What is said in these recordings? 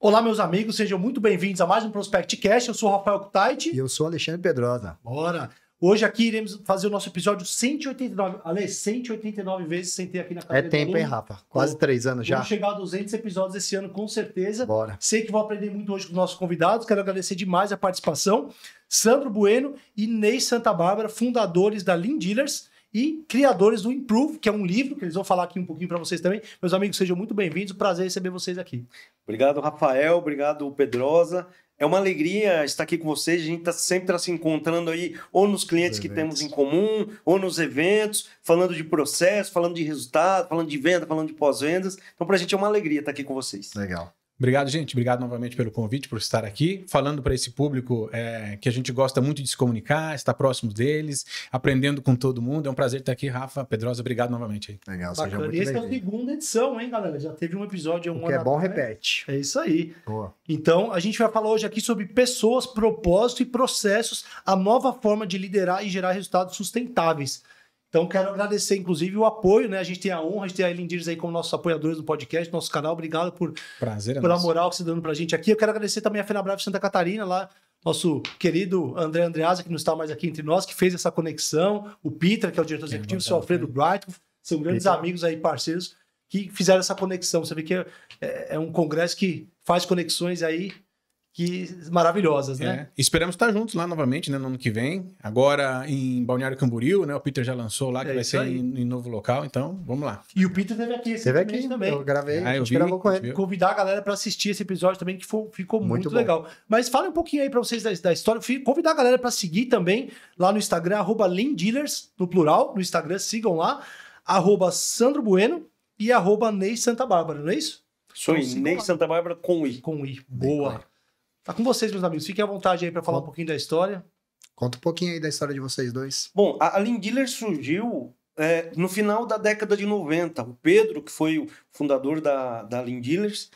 Olá, meus amigos, sejam muito bem-vindos a mais um ProspectCast. Eu sou o Rafael Kutaiti. E eu sou o Alexandre Pedrosa. Bora! Hoje aqui iremos fazer o nosso episódio 189. Ale, 189 vezes sentei aqui na cadeira. É tempo, hein, Rafa? Quase 3 anos já. Vamos chegar a 200 episódios esse ano, com certeza. Bora. Sei que vou aprender muito hoje com os nossos convidados. Quero agradecer demais a participação. Sandro Bueno e Ney Santa Bárbara, fundadores da Lean Dealers e criadores do Improve, que é um livro que eles vão falar aqui um pouquinho para vocês também. Meus amigos, sejam muito bem-vindos. Prazer receber vocês aqui. Obrigado, Rafael. Obrigado, Pedrosa. É uma alegria estar aqui com vocês. A gente está sempre se encontrando aí, ou nos clientes que temos em comum, ou nos eventos, falando de processo, falando de resultado, falando de venda, falando de pós-vendas. Então, para a gente é uma alegria estar aqui com vocês. Legal. Obrigado, gente. Obrigado novamente pelo convite, por estar aqui, falando para esse público que a gente gosta muito de se comunicar, estar próximo deles, aprendendo com todo mundo. É um prazer estar aqui, Rafa, Pedrosa. Obrigado novamente aí. Legal, seja Bacana. muito E esse é a bem-vindo. segunda edição, hein, galera? Já teve um episódio há um O que ano é bom, atrás. repete. É isso aí. Boa. Então, a gente vai falar hoje aqui sobre pessoas, propósito e processos, a nova forma de liderar e gerar resultados sustentáveis. Então, quero agradecer, inclusive, o apoio, né? A gente tem a honra de ter a Lean Dealers aí como nossos apoiadores do podcast, nosso canal. Obrigado Prazer, pela moral que você está dando pra gente aqui. Eu quero agradecer também a Fenabrave Santa Catarina, lá, nosso querido André Andreasa, que não está mais aqui entre nós, que fez essa conexão. O Peter, que é o diretor executivo, o seu Alfredo Bright, são grandes amigos aí, parceiros, que fizeram essa conexão. Você vê que é um congresso que faz conexões aí maravilhosas, né? Esperamos estar juntos lá novamente, né, no ano que vem. Agora em Balneário Camboriú, né? O Peter já lançou lá, que vai ser em novo local. Então, vamos lá. E o Peter teve aqui também. Eu gravei, a gente vi, gravou com ele. Convidar a galera para assistir esse episódio também, que ficou muito legal. Mas fala um pouquinho aí para vocês da história. Convidar a galera para seguir também lá no Instagram, @LeanDealers, no plural, no Instagram, sigam lá, @Sandro Bueno e @Ney Santa Bárbara, não é isso? Sou Então, Ney Santa Bárbara com I. Com I. Boa. Tá com vocês, meus amigos. Fiquem à vontade aí para falar um pouquinho da história. Conta um pouquinho aí da história de vocês dois. Bom, a Lean Dealers surgiu no final da década de 90. O Pedro, que foi o fundador da Lean Dealers,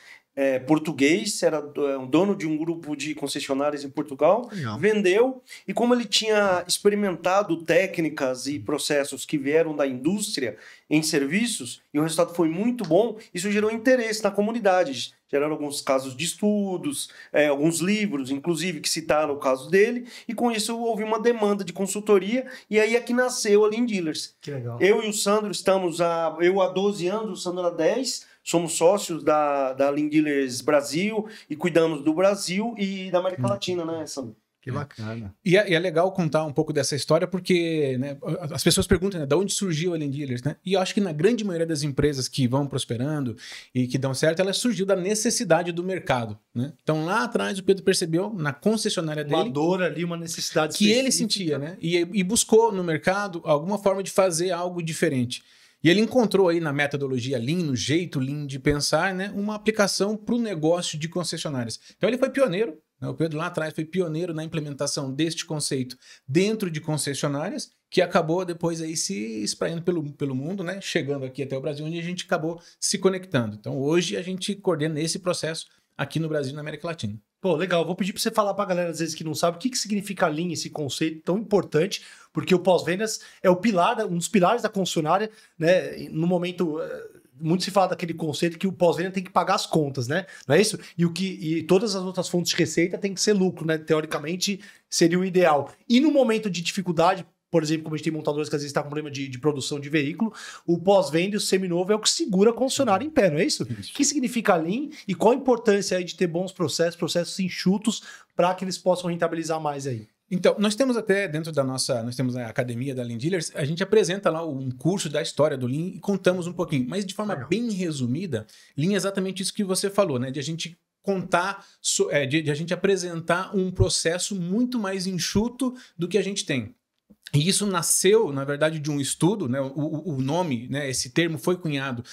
português, era um dono de um grupo de concessionárias em Portugal, Legal. vendeu, e como ele tinha experimentado técnicas e processos que vieram da indústria em serviços, e o resultado foi muito bom, isso gerou interesse na comunidade. Geraram alguns casos de estudos, alguns livros, inclusive, que citaram o caso dele, e com isso houve uma demanda de consultoria, e aí é que nasceu a Lean Dealers. Que legal. Eu e o Sandro eu há 12 anos, o Sandro há 10, somos sócios da Lean Dealers Brasil e cuidamos do Brasil e da América Latina, né, Sandro? Que bacana. E é legal contar um pouco dessa história porque, né, as pessoas perguntam, né, de onde surgiu a Lean Dealers, né? E eu acho que na grande maioria das empresas que vão prosperando e que dão certo, ela surgiu da necessidade do mercado, né? Então lá atrás o Pedro percebeu na concessionária dele Uma dor ali, uma necessidade que ele específica. sentia, né? E buscou no mercado alguma forma de fazer algo diferente. E ele encontrou aí na metodologia Lean, no jeito Lean de pensar, né, uma aplicação para o negócio de concessionárias. Então ele foi pioneiro, né? O Pedro lá atrás foi pioneiro na implementação deste conceito dentro de concessionárias, que acabou depois aí se espraiando pelo mundo, né? Chegando aqui até o Brasil, onde a gente acabou se conectando. Então hoje a gente coordena esse processo aqui no Brasil e na América Latina. Pô, legal. Vou pedir para você falar para a galera, às vezes, que não sabe, o que significa Lean, esse conceito tão importante, porque o pós-vendas é um dos pilares da concessionária, né? No momento, muito se fala daquele conceito que o pós-venda tem que pagar as contas, né? Não é isso? E todas as outras fontes de receita tem que ser lucro, né? Teoricamente, seria o ideal. E no momento de dificuldade, por exemplo, como a gente tem montadores que às vezes está com problema de produção de veículo, o pós-venda e o seminovo é o que segura a concessionária em pé, não é isso? O que significa Lean e qual a importância aí de ter bons processos enxutos para que eles possam rentabilizar mais aí? Então, nós temos até dentro nós temos a academia da Lean Dealers, a gente apresenta lá um curso da história do Lean e contamos um pouquinho, mas de forma bem resumida, Lean é exatamente isso que você falou, né? De a gente contar, de a gente apresentar um processo muito mais enxuto do que a gente tem. E isso nasceu, na verdade, de um estudo, né? O nome, né? Esse termo foi cunhado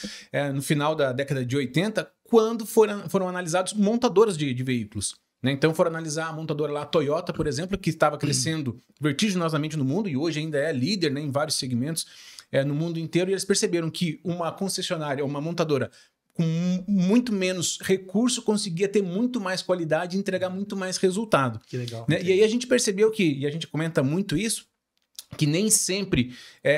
no final da década de 80, quando foram analisados montadoras de veículos. Né? Então foram analisar a montadora lá, a Toyota, por exemplo, que estava crescendo vertiginosamente no mundo e hoje ainda é líder, né, em vários segmentos no mundo inteiro, e eles perceberam que uma concessionária, uma montadora com muito menos recurso conseguia ter muito mais qualidade e entregar muito mais resultado. Que legal. Né? E aí a gente percebeu que, e a gente comenta muito isso, que nem sempre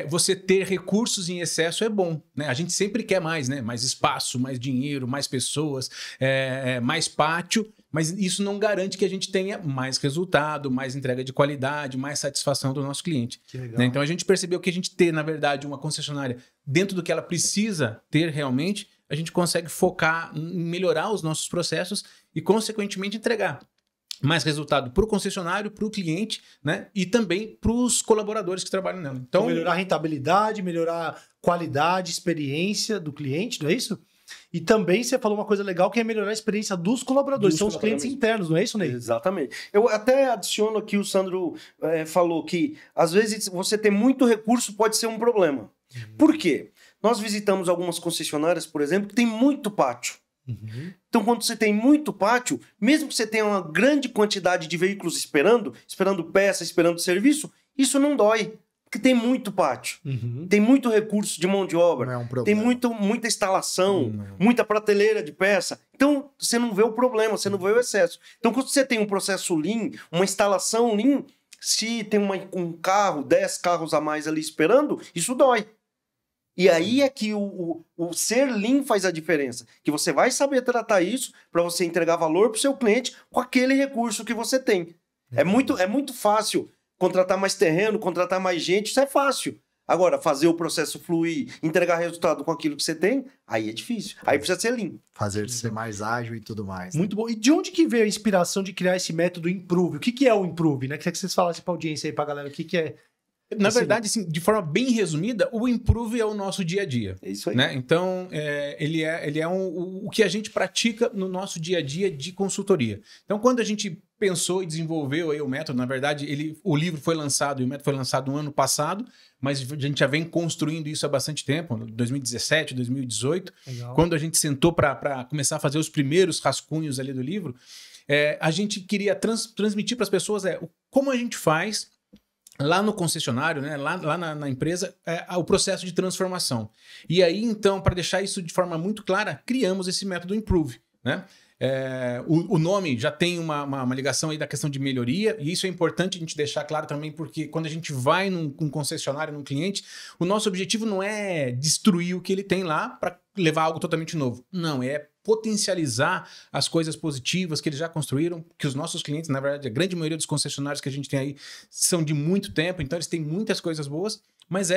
você ter recursos em excesso é bom, né? A gente sempre quer mais, né? Mais espaço, mais dinheiro, mais pessoas, mais pátio, mas isso não garante que a gente tenha mais resultado, mais entrega de qualidade, mais satisfação do nosso cliente. Que legal. Né? Então a gente percebeu que a gente ter, na verdade, uma concessionária dentro do que ela precisa ter realmente, a gente consegue focar em melhorar os nossos processos e, consequentemente, entregar mais resultado para o concessionário, para o cliente, né? E também para os colaboradores que trabalham nela. Então, Então, melhorar a rentabilidade, melhorar a qualidade, experiência do cliente, não é isso? E também você falou uma coisa legal que é melhorar a experiência dos colaboradores. São os clientes internos, não é isso, Ney? Exatamente. Eu até adiciono aqui, o Sandro falou que às vezes você ter muito recurso pode ser um problema. Por quê? Nós visitamos algumas concessionárias, por exemplo, que tem muito pátio. Então, quando você tem muito pátio, mesmo que você tenha uma grande quantidade de veículos esperando peça, esperando serviço, isso não dói, porque tem muito pátio, tem muito recurso de mão de obra, Não é um tem problema. muita instalação, muita prateleira de peça. Então, você não vê o problema, você não vê o excesso. Então, quando você tem um processo Lean, uma instalação Lean, se tem um carro, 10 carros a mais ali esperando, isso dói. E aí é que o ser Lean faz a diferença. Que você vai saber tratar isso para você entregar valor para o seu cliente com aquele recurso que você tem. É muito fácil contratar mais terreno, contratar mais gente, isso é fácil. Agora, fazer o processo fluir, entregar resultado com aquilo que você tem, aí é difícil. Aí precisa ser Lean. Fazer ser mais ágil e tudo mais. Né? Muito bom. E de onde que veio a inspiração de criar esse método Improve? O que é o Improve, né? Queria que vocês falassem para a audiência aí, para a galera, o que é... na verdade, assim, de forma bem resumida, o Improve é o nosso dia a dia. É isso aí. Né? Então, ele é o que a gente pratica no nosso dia a dia de consultoria. Então, quando a gente pensou e desenvolveu aí o método, na verdade, o livro foi lançado e o método foi lançado no ano passado, mas a gente já vem construindo isso há bastante tempo, 2017, 2018, Legal. quando a gente sentou para começar a fazer os primeiros rascunhos ali do livro, a gente queria transmitir para as pessoas como a gente faz lá no concessionário, né, lá na empresa, o processo de transformação. E aí, então, para deixar isso de forma muito clara, criamos esse método Improve, né? O nome já tem uma ligação aí da questão de melhoria, e isso é importante a gente deixar claro também, porque quando a gente vai num concessionário, num cliente, o nosso objetivo não é destruir o que ele tem lá para levar algo totalmente novo. Não, é potencializar as coisas positivas que eles já construíram, que os nossos clientes, na verdade, a grande maioria dos concessionários que a gente tem aí são de muito tempo, então eles têm muitas coisas boas, mas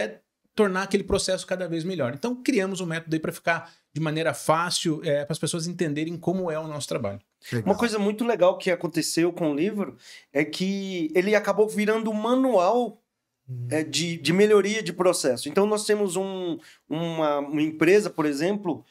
tornar aquele processo cada vez melhor. Então, criamos um método aí para ficar de maneira fácil, para as pessoas entenderem como é o nosso trabalho. Legal. Uma coisa muito legal que aconteceu com o livro é que ele acabou virando um manual de melhoria de processo. Então, nós temos uma empresa, por exemplo,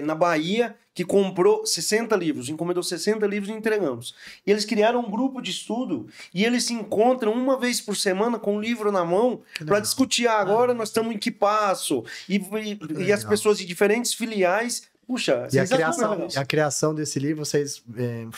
na Bahia, que comprou 60 livros, encomendou 60 livros e entregamos. E eles criaram um grupo de estudo e eles se encontram uma vez por semana com um livro na mão para discutir. Agora nós estamos em que passo? E as pessoas de diferentes filiais. Puxa, E a criação desse livro, vocês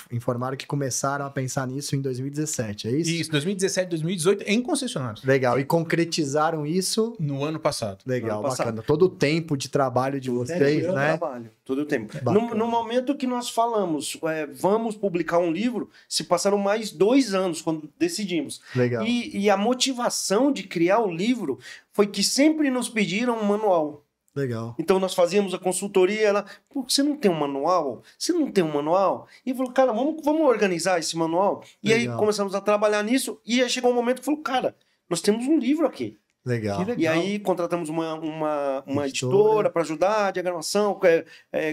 informaram que começaram a pensar nisso em 2017, é isso? Isso, 2017, 2018, em concessionários. Legal. E concretizaram isso No ano passado. legal, Ano passado. bacana. Todo o tempo de trabalho de vocês, né? Todo o tempo. Bacana. No momento que nós falamos, vamos publicar um livro, se passaram mais 2 anos quando decidimos. Legal. E a motivação de criar o livro foi que sempre nos pediram um manual. Legal. Então nós fazíamos a consultoria, ela, pô, você não tem um manual? Você não tem um manual? E falou, cara, vamos organizar esse manual? E aí Legal. começamos a trabalhar nisso, e aí chegou um momento que falou, cara, nós temos um livro aqui. Legal. Que legal. E aí contratamos uma Editora. editora para ajudar, diagramação,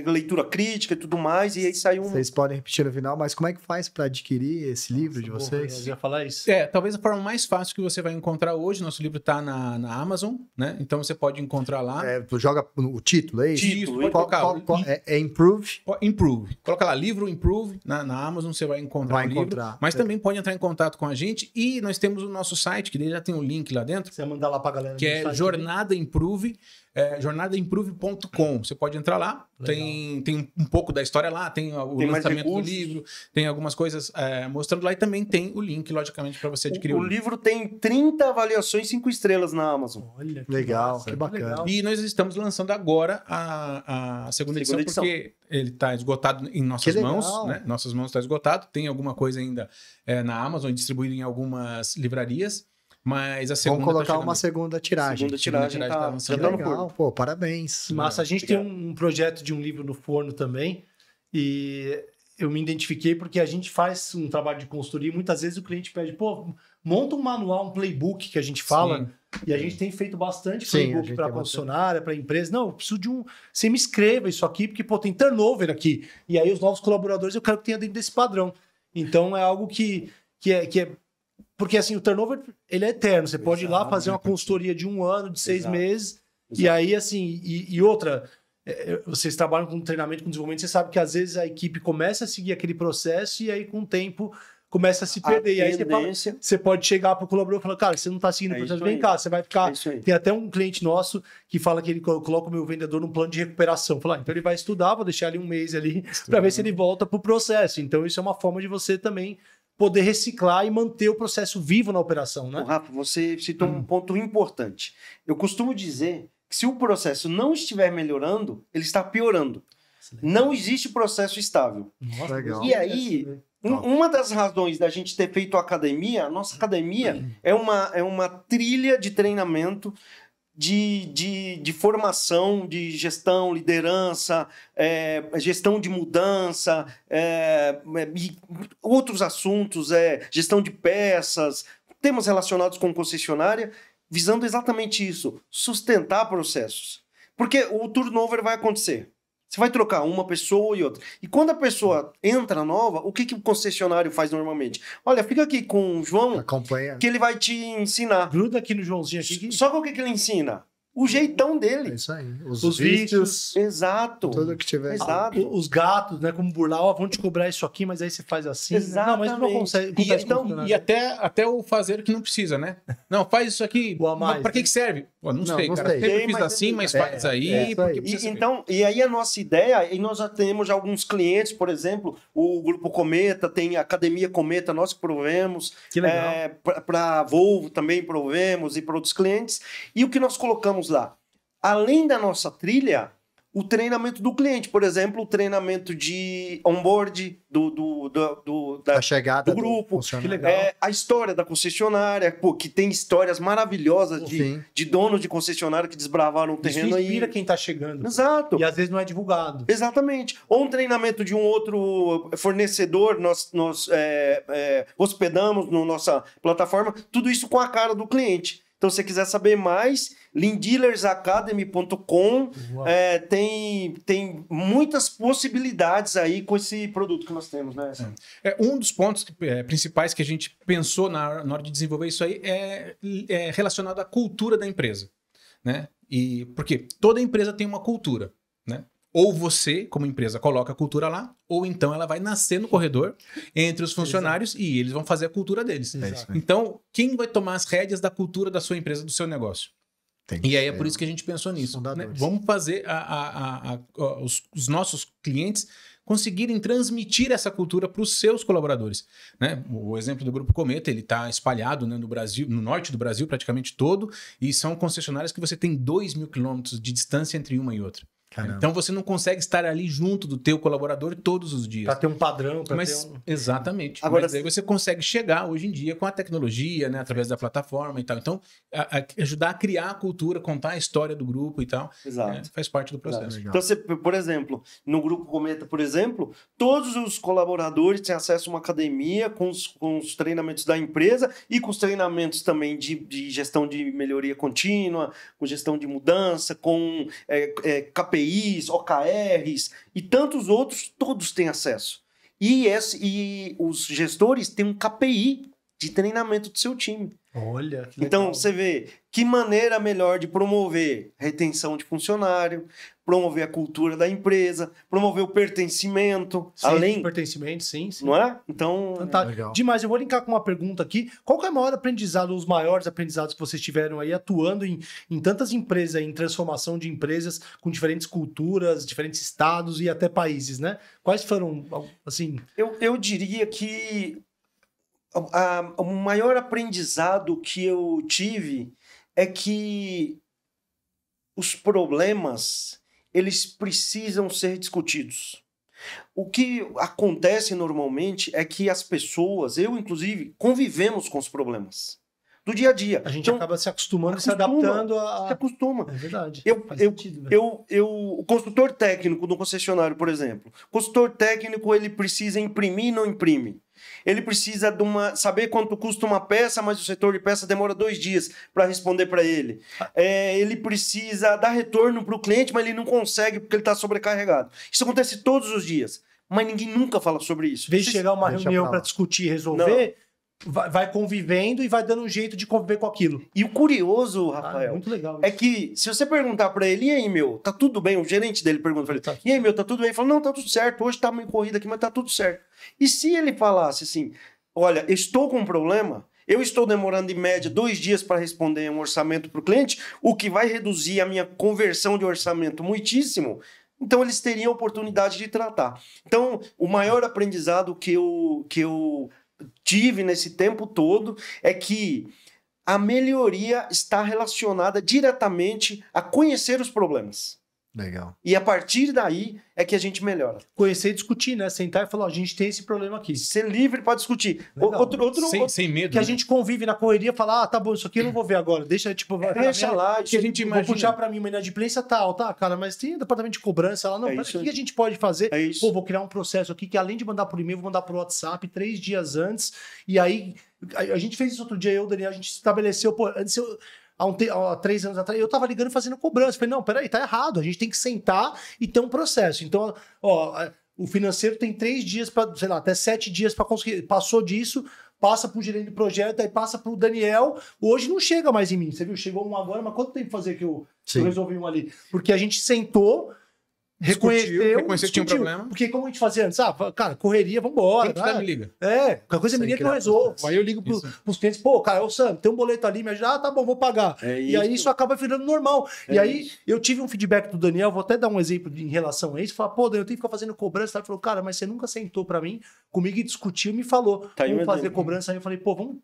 leitura crítica e tudo mais, e aí saiu um... Vocês podem repetir no final, mas como é que faz para adquirir esse livro de Eu vocês? ia falar isso. Talvez a forma mais fácil que você vai encontrar hoje, nosso livro está na Amazon, né? Então você pode encontrar lá. Tu joga o título, é isso? Título, Pode colocar. É Improve? Improve. Coloca lá, livro Improve, na Amazon você vai encontrar Vai o livro. encontrar. Mas também pode entrar em contato com a gente e nós temos o nosso site, que daí já tem um link lá dentro, Você vai mandar lá pra galera. que no é site jornadaimprove, jornadaimprove.com. Você pode entrar lá, tem um pouco da história lá, tem o Tem mais lançamento do recursos. livro, tem algumas coisas mostrando lá e também tem o link, logicamente, para você adquirir O livro tem 30 avaliações 5 estrelas na Amazon. Olha, que Legal, massa, que bacana. legal. E nós estamos lançando agora a segunda edição, edição. porque ele está esgotado em nossas Que legal. mãos, né? Nossas mãos está esgotado. Tem alguma coisa ainda na Amazon, distribuído em algumas livrarias. Mas a segunda Vamos colocar tá uma segunda tiragem. Segunda tiragem tiragem tá tá lançando. Que já tá no legal, forno. pô, parabéns. Massa, a gente Obrigado. tem um projeto de um livro no forno também, e eu me identifiquei porque a gente faz um trabalho de consultoria e muitas vezes o cliente pede, pô, monta um manual, um playbook que a gente fala, Sim. e a gente tem feito bastante Sim, a playbook gente para tem concessionária, para empresa. Não, eu preciso de um. Você me escreva isso aqui, porque pô, tem turnover aqui. E aí os novos colaboradores eu quero que tenha dentro desse padrão. Então é algo que é. Porque assim, o turnover ele é eterno. Você pode ir lá Exato, fazer uma consultoria de 1 ano, de 6 Exato. meses, e Exato. aí assim, e outra. Vocês trabalham com treinamento, com desenvolvimento, você sabe que às vezes a equipe começa a seguir aquele processo e aí com o tempo começa a se perder. E aí tendência... você pode chegar para o colaborador e falar, cara, você não está seguindo o É processo, isso vem aí. cá, você vai ficar... É isso aí. Tem até um cliente nosso que fala que ele coloca o meu vendedor num plano de recuperação. Fala, então ele vai estudar, vou deixar ele um mês ali para ver se ele volta para o processo. Então isso é uma forma de você também poder reciclar e manter o processo vivo na operação, né? Ô, Rafa, você citou um ponto importante. Eu costumo dizer que se o processo não estiver melhorando, ele está piorando. Não existe processo estável. Nossa, Legal. E aí, uma das razões da gente ter feito a academia, a nossa academia é uma trilha de treinamento, de formação, de gestão, liderança, gestão de mudança, e outros assuntos, gestão de peças, temas relacionados com concessionária, visando exatamente isso, sustentar processos. Porque o turnover vai acontecer. Você vai trocar uma pessoa e outra. E quando a pessoa entra nova, o que o concessionário faz normalmente? Olha, fica aqui com o João, Acompanha. que ele vai te ensinar. Gruda aqui no Joãozinho aqui. Que... Só que o que ele ensina? O jeitão É dele. isso aí. Os vícios. Exato. Tudo que tiver. Exato. Os gatos, né? Como burlar, ó, vão te cobrar isso aqui, mas aí você faz assim. Né? Não, mas não Exatamente. consegue. E acontece então- com o E até o fazer que não precisa, né? Não, faz isso aqui. O a mais, Pra que né? que serve? Pô, não sei, não cara. sei. Sempre Sei, fiz mas assim, mas é, faz aí. é isso aí. Porque precisa saber. E aí a nossa ideia, e nós já temos já alguns clientes, por exemplo, o Grupo Cometa, tem a Academia Cometa, nós que provemos, Que legal. para Volvo também provemos e para outros clientes. E o que nós colocamos lá? Além da nossa trilha, o treinamento do cliente, por exemplo, o treinamento de onboard A chegada do grupo. funcionário. Que legal. A história da concessionária, pô, que tem histórias maravilhosas Sim. de donos de concessionária que desbravaram o Isso terreno inspira aí. quem tá chegando. Exato. E às vezes não é divulgado. Exatamente. Ou um treinamento de um outro fornecedor, nós hospedamos na nossa plataforma, tudo isso com a cara do cliente. Então, se você quiser saber mais, lindealersacademy.com, Uau. tem muitas possibilidades aí com esse produto que nós temos, né? Um dos pontos principais que a gente pensou na hora de desenvolver isso aí é relacionado à cultura da empresa, né? E porque toda empresa tem uma cultura, né? Ou você, como empresa, coloca a cultura lá, ou então ela vai nascer no corredor entre os funcionários e eles vão fazer a cultura deles. É isso aí. Então, quem vai tomar as rédeas da cultura da sua empresa, do seu negócio? Tem E aí é que por ser isso que a gente pensou nisso. Né? fundadores. Vamos fazer os nossos clientes conseguirem transmitir essa cultura para os seus colaboradores. Né? O exemplo do Grupo Cometa, ele está espalhado, né, no Brasil, no norte do Brasil praticamente todo, e são concessionárias que você tem 2.000 quilômetros de distância entre uma e outra. Caramba. Então você não consegue estar ali junto do teu colaborador todos os dias. Pra ter um padrão, pra Mas, ter um... exatamente. Agora- Mas aí você consegue chegar hoje em dia com a tecnologia, né, através da plataforma e tal. Então, ajudar a criar a cultura, contar a história do grupo e tal, Exato. faz parte do processo. Legal. Então, você, por exemplo, no Grupo Cometa, por exemplo, todos os colaboradores têm acesso a uma academia com os treinamentos da empresa e com os treinamentos também de gestão de melhoria contínua, com gestão de mudança, com KPIs, OKRs e tantos outros, todos têm acesso. E os gestores têm um KPI de treinamento do seu time. Olha, que Então, legal. você vê que maneira melhor de promover retenção de funcionário, promover a cultura da empresa, promover o pertencimento, Sim, além, pertencimento, sim, sim. não é? Então, Fantástico. Legal. Demais, eu vou linkar com uma pergunta aqui. Qual que é o maior aprendizado, os maiores aprendizados que vocês tiveram aí atuando em tantas empresas, aí, em transformação de empresas com diferentes culturas, diferentes estados e até países, né? Quais foram, assim... eu diria que o maior aprendizado que eu tive é que os problemas, eles precisam ser discutidos. O que acontece normalmente é que as pessoas, eu inclusive, convivemos com os problemas. do dia a dia. A gente Então, acaba se acostumando e se adaptando se acostuma. É verdade. Faz sentido, o consultor técnico do concessionário, por exemplo, o consultor técnico ele precisa imprimir e não imprime. Ele precisa saber quanto custa uma peça, mas o setor de peça demora 2 dias para responder para ele. Ele precisa dar retorno para o cliente, mas ele não consegue porque ele está sobrecarregado. Isso acontece todos os dias, mas ninguém nunca fala sobre isso. Em vez de chegar a uma reunião para discutir e resolver, vai convivendo e vai dando um jeito de conviver com aquilo. E o curioso, Rafael, muito legal é que se você perguntar para ele, e aí, meu, tá tudo bem? O gerente dele pergunta para ele, e aí, meu, tá tudo bem? Ele fala, não, tá tudo certo, hoje tá meio corrida aqui, mas tá tudo certo. E se ele falasse assim, olha, estou com um problema, eu estou demorando em média 2 dias para responder um orçamento para o cliente, o que vai reduzir a minha conversão de orçamento muitíssimo, então eles teriam a oportunidade de tratar. Então, o maior aprendizado que eu tive nesse tempo todo é que a melhoria está relacionada diretamente a conhecer os problemas. Legal. E a partir daí é que a gente melhora. Conhecer e discutir, né? Sentar e falar, a gente tem esse problema aqui. Ser livre para discutir. Sem medo. Que a gente convive na correria e fala, tá bom, isso aqui eu não vou ver agora. Deixa, tipo... Deixa lá. Que a gente imagina. Vou puxar pra mim uma inadimplência tal, tá, cara, mas tem um departamento de cobrança lá. Não, o que a gente pode fazer? Pô, vou criar um processo aqui que além de mandar por e-mail, vou mandar por WhatsApp 3 dias antes. E aí, a gente fez isso outro dia, eu, Daniel, a gente estabeleceu, pô, antes há 3 anos atrás, eu tava ligando fazendo cobrança. Falei, não, peraí, tá errado. A gente tem que sentar e ter um processo. Então, o financeiro tem 3 dias para, sei lá, até 7 dias para conseguir. Passou disso, passa pro gerente do projeto, aí passa pro Daniel. Hoje não chega mais em mim. Você viu? Chegou um agora, mas quanto tempo fazer que eu resolvi um ali? Porque a gente sentou, reconheceu que tinha um problema. Porque como a gente fazia antes? Cara, correria, vambora. Me liga. Qualquer coisa me liga que eu resolvo. Aí eu ligo pros clientes, pô, cara, ô Sam, tem um boleto ali, me ajuda. Tá bom, vou pagar. E aí isso acaba virando normal. E aí eu tive um feedback do Daniel, vou até dar um exemplo em relação a isso. Falar, pô, Daniel, eu tenho que ficar fazendo cobrança. Ele falou, cara, mas você nunca sentou pra mim, comigo e discutiu e me falou. Vamos fazer cobrança. Aí eu falei, pô, vamos...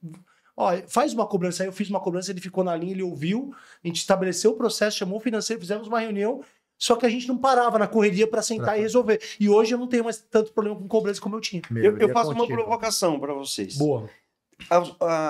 faz uma cobrança. Aí eu fiz uma cobrança, ele ficou na linha, ele ouviu, a gente estabeleceu o processo, chamou o financeiro, fizemos uma reunião. Só que a gente não parava na correria para sentar e resolver. E hoje eu não tenho mais tanto problema com cobrança como eu tinha. Eu faço uma provocação para vocês. Boa.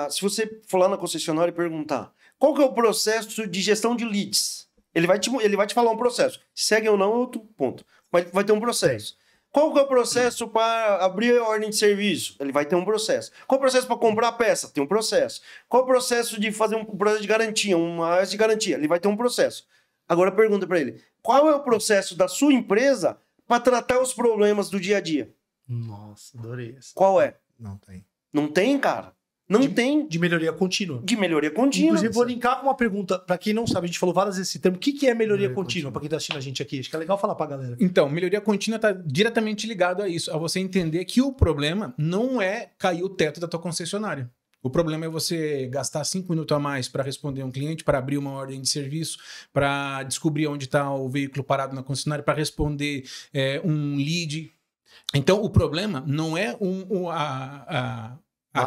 Se você for lá na concessionária e perguntar qual que é o processo de gestão de leads, ele vai te falar um processo. Segue ou não é outro ponto. Mas vai ter um processo. Qual que é o processo para abrir a ordem de serviço? Ele vai ter um processo. Qual o processo para comprar a peça? Tem um processo. Qual o processo de fazer um processo de garantia? Uma AS de garantia? Ele vai ter um processo. Agora pergunta para ele, qual é o processo da sua empresa para tratar os problemas do dia a dia? Nossa, adorei isso. Qual é? Não tem. Não tem, cara? Não tem. De melhoria contínua. De melhoria contínua. Inclusive, vou linkar com uma pergunta, para quem não sabe, a gente falou várias vezes esse termo, o que é melhoria contínua, para quem tá assistindo a gente aqui? Acho que é legal falar pra galera. Então, melhoria contínua está diretamente ligado a isso, a você entender que o problema não é cair o teto da tua concessionária. O problema é você gastar 5 minutos a mais para responder um cliente, para abrir uma ordem de serviço, para descobrir onde está o veículo parado na concessionária, para responder um lead. Então, o problema não é a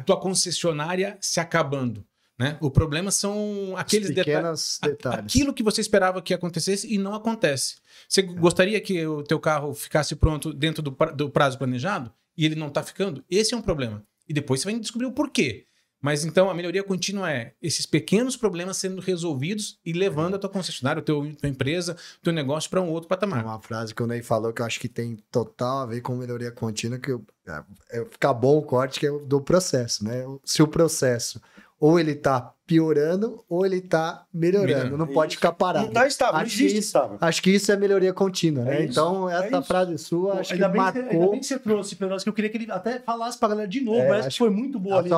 tua concessionária se acabando. Né? O problema são aqueles pequenos detalhes. Aquilo que você esperava que acontecesse e não acontece. Você gostaria que o teu carro ficasse pronto dentro do prazo planejado e ele não está ficando? Esse é um problema. E depois você vai descobrir o porquê. Mas então a melhoria contínua é esses pequenos problemas sendo resolvidos e levando a tua concessionária, a tua empresa, o teu negócio para um outro patamar. Uma frase que o Ney falou que eu acho que tem total a ver com melhoria contínua, que fica bom o corte, que é do processo, né? Se o processo ou ele tá piorando ou ele tá melhorando. Não pode ficar parado. Não tá estável, não existe estável. Acho que isso é melhoria contínua, né? Então, essa frase sua, acho que marcou... Ainda bem que você trouxe, Pedro, que eu queria que ele até falasse pra galera de novo. Essa que foi muito boa ali.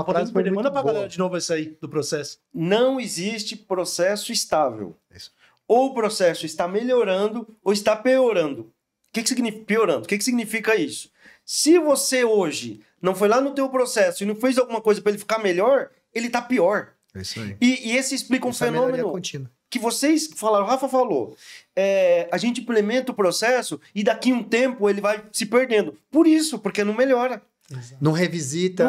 Manda pra galera de novo essa aí, do processo. Não existe processo estável. Ou o processo está melhorando ou está piorando. O que significa piorando? O que significa isso? Se você hoje não foi lá no teu processo e não fez alguma coisa para ele ficar melhor, ele tá pior. É isso aí. E esse explica um fenômeno que vocês falaram, o Rafa falou. A gente implementa o processo e daqui a um tempo ele vai se perdendo. Por isso, porque não melhora. Exato. Não revisita.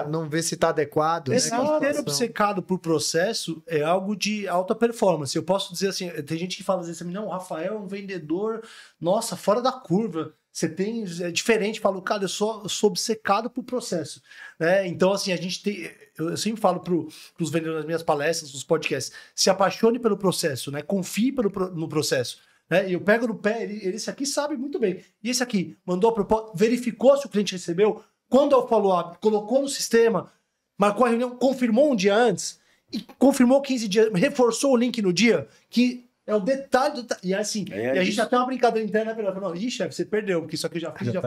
Não vê se está adequado. Exato. Ser obcecado por processo é algo de alta performance. Eu posso dizer assim, tem gente que fala assim, não, o Rafael é um vendedor, nossa, fora da curva. Você tem... É diferente, falo, cara, eu sou obcecado por processo. Né? Então, assim, a gente tem... Eu sempre falo pros vendedores nas minhas palestras, nos podcasts, se apaixone pelo processo, né? Confie no processo. Né? E eu pego no pé, esse aqui sabe muito bem. E esse aqui, mandou a proposta, verificou se o cliente recebeu, quando eu follow-up, colocou no sistema, marcou a reunião, confirmou um dia antes, e confirmou 15 dias, reforçou o link no dia, que é o detalhe do... E assim, e a gente já tem uma brincadeira interna, falando, ih, chefe, você perdeu, porque isso aqui eu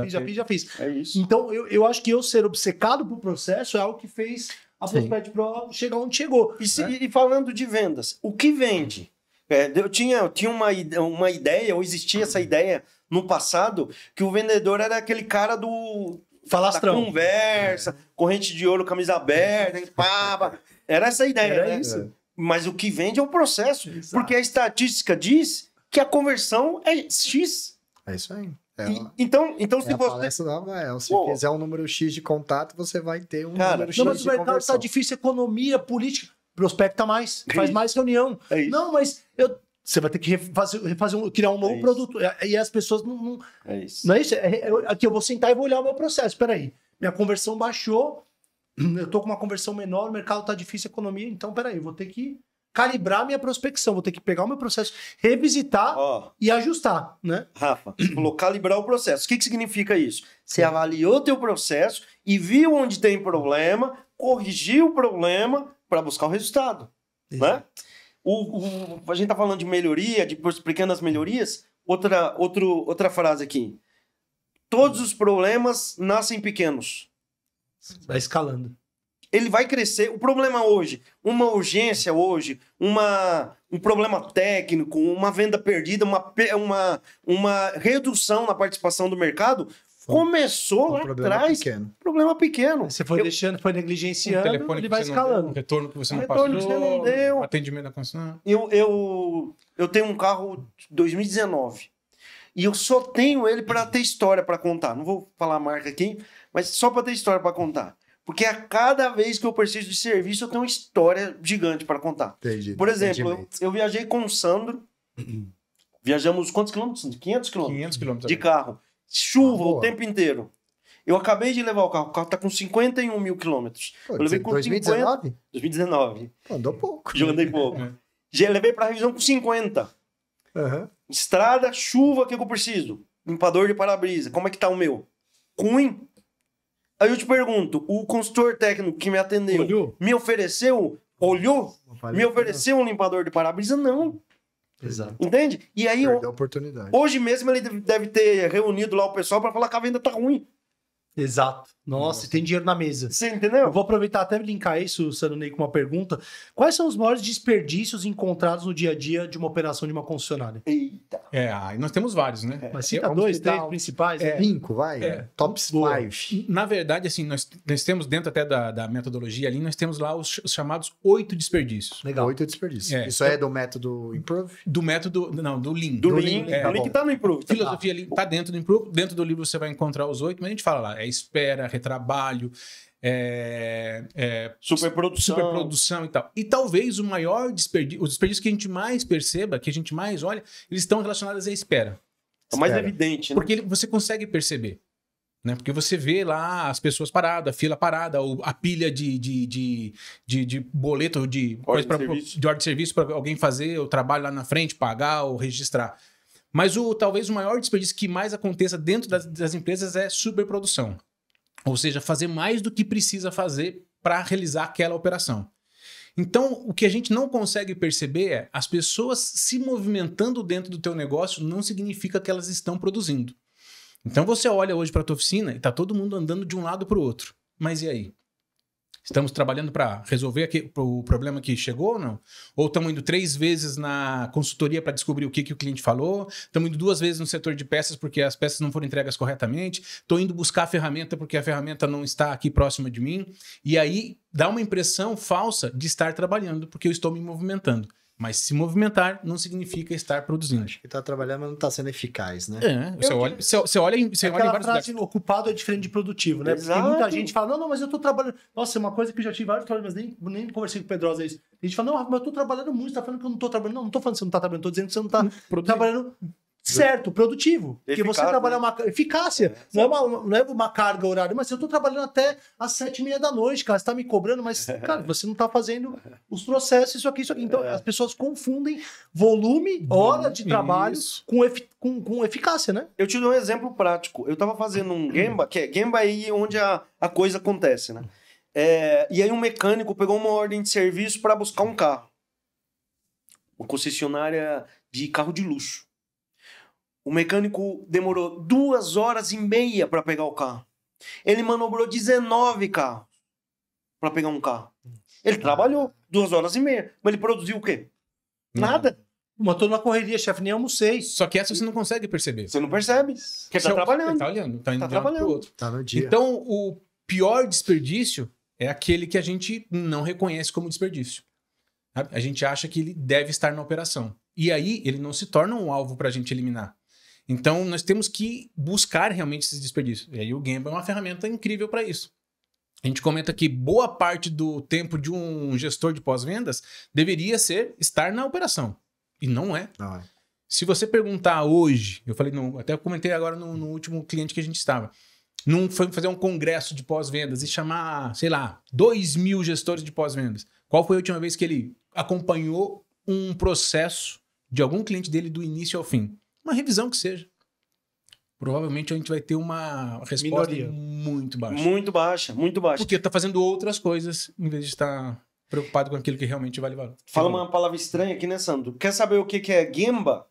já fiz. É isso. Então, eu acho que eu ser obcecado pro processo é algo que fez a Prospect Pro chegar onde chegou. E falando de vendas, o que vende? Eu tinha uma ideia, ou existia essa ideia no passado, que o vendedor era aquele cara do... Falastrão. Da conversa, corrente de ouro, camisa aberta, pá. Era essa a ideia, Era né? isso. Mas o que vende é o processo. Exato. Porque a estatística diz que a conversão é X. É isso aí. Então se a você... palestra da Mael. Se Pô. fizer um número X de contato, você vai ter um Cara, número X Não, mas de o mercado conversão. tá difícil, economia, política, prospecta mais, faz mais reunião. É isso. Não, mas você vai ter que criar um novo produto. E as pessoas não... É isso. Não é isso? Aqui eu vou sentar e vou olhar o meu processo. Peraí, minha conversão baixou, eu tô com uma conversão menor, o mercado tá difícil, economia, então peraí, eu vou ter que calibrar minha prospecção, vou ter que pegar o meu processo, revisitar e ajustar, né? Rafa, você falou calibrar o processo. O que significa isso? Você avaliou o teu processo e viu onde tem problema, corrigiu o problema para buscar o resultado. Né? A gente tá falando de melhoria, de pequenas melhorias. Outra frase aqui. Todos os problemas nascem pequenos. Vai escalando. Ele vai crescer. O problema hoje, uma urgência hoje, um problema técnico, uma venda perdida, uma redução na participação do mercado, começou lá atrás. Problema pequeno. Você foi deixando, foi negligenciando, ele vai Deu, escalando. retorno que você não Retorno que passou, você não deu. atendimento da concessionária. Eu tenho um carro de 2019 e eu só tenho ele para ter história para contar. Não vou falar a marca aqui, mas só para ter história para contar. Porque a cada vez que eu preciso de serviço, eu tenho uma história gigante para contar. Entendi. Por exemplo, eu viajei com o Sandro. Viajamos quantos quilômetros? 500 quilômetros? 500 quilômetros. De carro. Chuva boa. o tempo inteiro. Eu acabei de levar o carro tá com 51 mil quilômetros. Pô, Eu levei com 2019? 2019. Pô, andou pouco. Já andei pouco. Já levei para revisão com 50. Aham. Estrada, chuva, o que eu preciso? Limpador de para-brisa. Como é que tá o meu? Ruim. Aí eu te pergunto, o consultor técnico que me atendeu Olhou? me ofereceu? Olhou? Falei, Me ofereceu um limpador de para-brisa? Não. Exato. Entende? E aí, perdeu a oportunidade. hoje mesmo ele deve ter reunido lá o pessoal para falar que a venda tá ruim. Exato. Nossa, tem dinheiro na mesa. Você Eu entendeu? vou aproveitar até linkar isso, Sanonei, com uma pergunta. Quais são os maiores desperdícios encontrados no dia a dia de uma operação de uma concessionária? Eita. Aí nós temos vários, né? Mas cita vamos 2, citar 3 principais. né? 5, vai. Top Boa. 5. Na verdade, assim, nós temos dentro até da metodologia ali, nós temos lá os chamados 8 desperdícios. Legal. 8 desperdícios. É. Isso é do método Improve? Do método, não, do Lean. Do Link. é, O Link tá no Improve. Filosofia ali tá dentro do Improve. Dentro do livro você vai encontrar os 8, mas a gente fala lá, espera, retrabalho, superprodução e tal. E talvez o maior desperdício, os desperdícios que a gente mais perceba, que a gente mais olha, eles estão relacionados à espera. É mais Espera. evidente, né? Porque você consegue perceber. Né? Porque você vê lá as pessoas paradas, a fila parada, a pilha de boleto, de ordem de serviço para alguém fazer o trabalho lá na frente, pagar ou registrar. Mas talvez o maior desperdício que mais aconteça dentro das empresas é superprodução. Ou seja, fazer mais do que precisa fazer para realizar aquela operação. Então, o que a gente não consegue perceber é as pessoas se movimentando dentro do teu negócio não significa que elas estão produzindo. Então, você olha hoje para a tua oficina e está todo mundo andando de um lado para o outro. Mas e aí? Estamos trabalhando para resolver o problema que chegou ou não? Ou estamos indo 3 vezes na consultoria para descobrir o que o cliente falou? Estamos indo 2 vezes no setor de peças porque as peças não foram entregas corretamente? Estou indo buscar a ferramenta porque a ferramenta não está aqui próxima de mim? E aí dá uma impressão falsa de estar trabalhando porque eu estou me movimentando. Mas se movimentar não significa estar produzindo. Acho que tá trabalhando, mas não tá sendo eficaz, né? Você olha em Aquela vários frase, lugares. ocupado é diferente de produtivo, né? Exato. Porque muita gente fala, não, mas eu tô trabalhando... Nossa, é uma coisa que eu já tive vários trabalhos, mas nem conversei com o Pedrosa isso. A gente fala, não, mas eu tô trabalhando muito, você tá falando que eu não tô trabalhando. Não tô falando que você não tá trabalhando, tô dizendo que você não tá trabalhando certo, produtivo. Porque Eficaz, você trabalhar né? uma eficácia, não é uma carga horária, mas eu tô trabalhando até às 7h30 da noite, cara, você tá me cobrando, mas, cara, você não tá fazendo os processos, isso aqui. Então, as pessoas confundem volume, hora de trabalho com eficácia, né? Eu te dou um exemplo prático. Eu tava fazendo um Gemba, que é Gemba aí onde a coisa acontece, né? E aí um mecânico pegou uma ordem de serviço para buscar um carro. Uma concessionária de carro de luxo. O mecânico demorou 2h30 para pegar o carro. Ele manobrou 19 carros para pegar um carro. Ele trabalhou 2h30, mas ele produziu o quê? Nada. Mas tô na correria, chefe, nem almocei. Só que essa você não consegue perceber. Você não percebe. Porque ele tá trabalhando. Ele tá olhando, tá indo Tá de um lado pro trabalhando. outro. Tá no dia. Então, o pior desperdício é aquele que a gente não reconhece como desperdício. Sabe? A gente acha que ele deve estar na operação. E aí, ele não se torna um alvo para a gente eliminar. Então, nós temos que buscar realmente esses desperdícios. E aí, o Gemba é uma ferramenta incrível para isso. A gente comenta que boa parte do tempo de um gestor de pós-vendas deveria estar na operação. E não é. Não é. Se você perguntar hoje, eu falei, não, até eu comentei agora no último cliente que a gente estava, não foi fazer um congresso de pós-vendas e chamar, sei lá, 2.000 gestores de pós-vendas. Qual foi a última vez que ele acompanhou um processo de algum cliente dele do início ao fim? Uma revisão que seja. Provavelmente a gente vai ter uma resposta Minoria. muito baixa. Muito baixa, muito baixa. Porque tá fazendo outras coisas em vez de estar preocupado com aquilo que realmente vale valor. Fala uma palavra estranha aqui, né, Sandro? Quer saber o que é Gemba?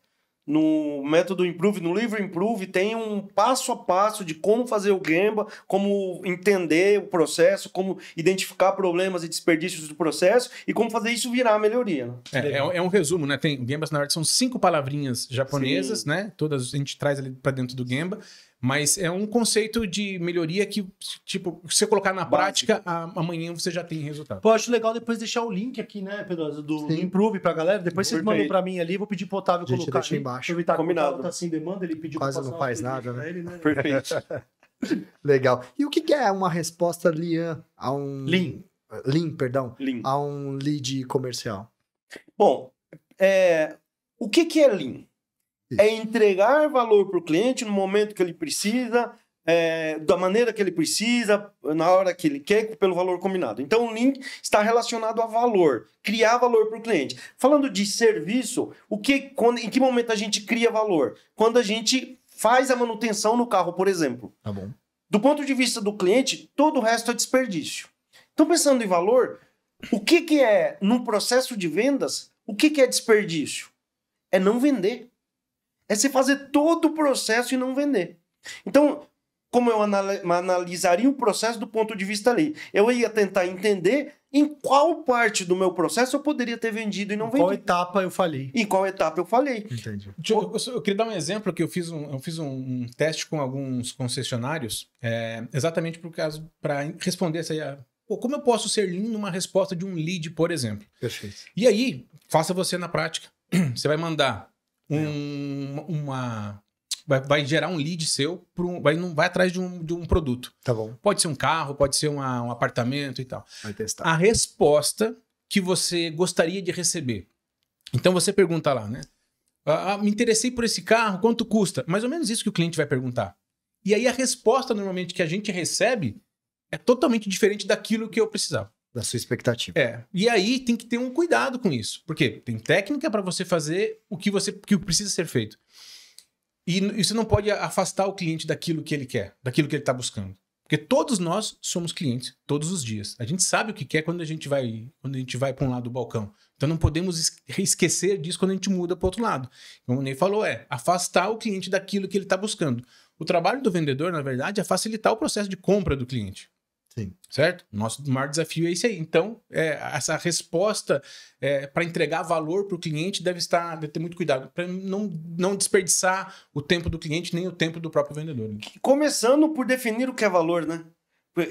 No método Improve, no livro Improve, tem um passo a passo de como fazer o Gemba, como entender o processo, como identificar problemas e desperdícios do processo e como fazer isso virar melhoria. Né? É um resumo, né? Tem Gembas, na verdade, são 5 palavrinhas japonesas, Sim. né? Todas a gente traz ali para dentro do Gemba, mas é um conceito de melhoria que, tipo, se você colocar na prática, amanhã você já tem resultado. Pô, acho legal depois deixar o link aqui, né, Pedro, do Improve pra galera. Depois vocês Perfeito. mandam pra mim ali, vou pedir pro Otávio A gente colocar deixa ali. embaixo. Aproveitar que o Combinado. Otávio tá sem demanda, ele pediu Quase pra não passar faz um nada, pra né? ele, né? Perfeito. Legal. E o que é uma resposta Lean a um... Lean. Lean, perdão. Lean. A um lead comercial? Bom, o que é Lean? Isso. É entregar valor para o cliente no momento que ele precisa, da maneira que ele precisa, na hora que ele quer, pelo valor combinado. Então, o Lean está relacionado a valor, criar valor para o cliente. Falando de serviço, em que momento a gente cria valor? Quando a gente faz a manutenção no carro, por exemplo. Tá bom. Do ponto de vista do cliente, todo o resto é desperdício. Então, pensando em valor, o que é, num processo de vendas, o que é desperdício? É não vender. É você fazer todo o processo e não vender. Então, como eu analisaria o processo do ponto de vista ali? Eu ia tentar entender em qual parte do meu processo eu poderia ter vendido e não Qual vendi. etapa eu falhei? Em qual etapa eu falhei. Entendi. Eu queria dar um exemplo que eu fiz um teste com alguns concessionários, exatamente para responder essa aí. Pô, como eu posso ser Lean numa resposta de um lead, por exemplo? Perfeito. E aí, faça você na prática. Você vai mandar vai gerar um lead seu, vai atrás de um produto. Tá bom. Pode ser um carro, pode ser um apartamento e tal. Vai testar. A resposta que você gostaria de receber. Então você pergunta lá, né? Me interessei por esse carro, quanto custa? Mais ou menos isso que o cliente vai perguntar. E aí a resposta normalmente que a gente recebe é totalmente diferente daquilo que eu precisava. Da sua expectativa. E aí tem que ter um cuidado com isso. Porque tem técnica para você fazer o que precisa ser feito. E você não pode afastar o cliente daquilo que ele quer, daquilo que ele está buscando. Porque todos nós somos clientes, todos os dias. A gente sabe o que quer quando a gente vai para um lado do balcão. Então não podemos esquecer disso quando a gente muda para o outro lado. Como o Ney falou, afastar o cliente daquilo que ele está buscando. O trabalho do vendedor, na verdade, é facilitar o processo de compra do cliente. Sim. Certo? Nosso maior desafio é esse aí. Então, essa resposta para entregar valor para o cliente deve ter muito cuidado, para não desperdiçar o tempo do cliente nem o tempo do próprio vendedor. Começando por definir o que é valor, né?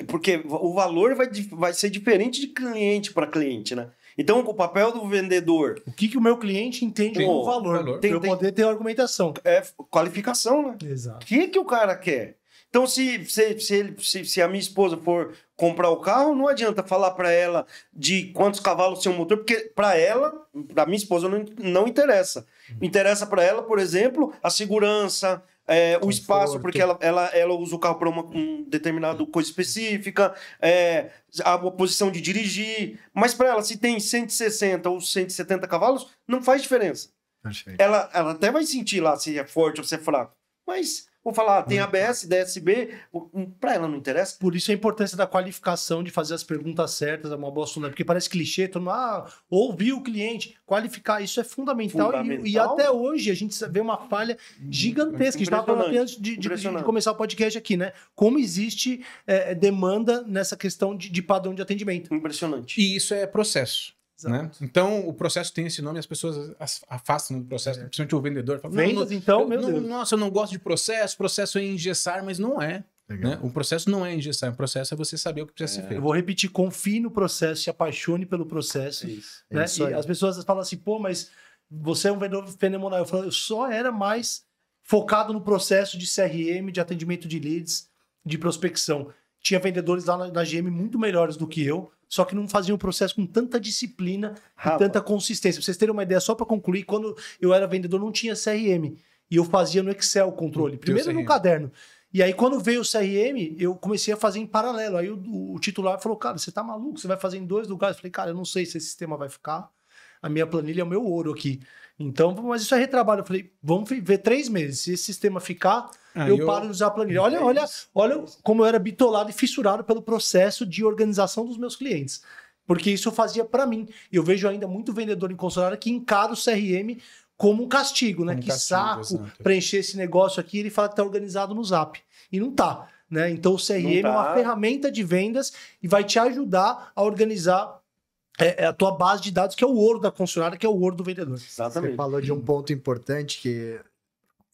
Porque o valor vai ser diferente de cliente para cliente, né? Então, o papel do vendedor... O que o meu cliente entende como valor? valor. Para eu poder ter argumentação. É qualificação, né? Exato. O que o cara quer? Então, se a minha esposa for comprar o carro, não adianta falar para ela de quantos cavalos tem o motor, porque para ela, para minha esposa, não interessa. Interessa para ela, por exemplo, a segurança, o espaço, porque ela usa o carro para uma determinada coisa específica, a posição de dirigir. Mas para ela, se tem 160 ou 170 cavalos, não faz diferença. Perfeito. Ela até vai sentir lá se é forte ou se é fraco. Mas, vou falar, tem ABS, DSB, para ela não interessa. Por isso a importância da qualificação, de fazer as perguntas certas, é uma boa sonda, porque parece clichê, todo mundo, ouvir o cliente, qualificar, isso é fundamental. E até hoje a gente vê uma falha gigantesca. A gente estava falando antes de começar o podcast aqui, né? Como existe demanda nessa questão de padrão de atendimento. Impressionante. E isso é processo. Né? Então, o processo tem esse nome, as pessoas afastam do processo, principalmente o vendedor. Fala, vendas, então, meu Deus. Nossa, eu não gosto de processo é engessar, mas não é. Né? O processo não é engessar, o processo é você saber o que precisa ser feito. Eu vou repetir, confie no processo, se apaixone pelo processo. Né? E as pessoas falam assim, pô, mas você é um vendedor fenomenal. Eu falo, eu só era mais focado no processo de CRM, de atendimento de leads, de prospecção. Tinha vendedores lá na GM muito melhores do que eu, só que não faziam o processo com tanta disciplina e tanta consistência. Pra vocês terem uma ideia, só para concluir, quando eu era vendedor não tinha CRM. E eu fazia no Excel o controle. Primeiro no caderno. E aí quando veio o CRM, eu comecei a fazer em paralelo. Aí o titular falou, cara, você tá maluco? Você vai fazer em 2 lugares? Eu falei, cara, eu não sei se esse sistema vai ficar. A minha planilha é o meu ouro aqui. Então, mas isso é retrabalho. Eu falei, vamos ver 3 meses. Se esse sistema ficar, eu paro de usar a planilha. Olha como eu era bitolado e fissurado pelo processo de organização dos meus clientes. Porque isso eu fazia para mim. Eu vejo ainda muito vendedor em concessionária que encara o CRM como um castigo, né? Que saco preencher esse negócio aqui. Ele fala que tá organizado no Zap. E não tá, né? Então o CRM é uma ferramenta de vendas e vai te ajudar a organizar a tua base de dados, que é o ouro da concessionária, que é o ouro do vendedor. Exatamente. Você falou de um ponto importante, que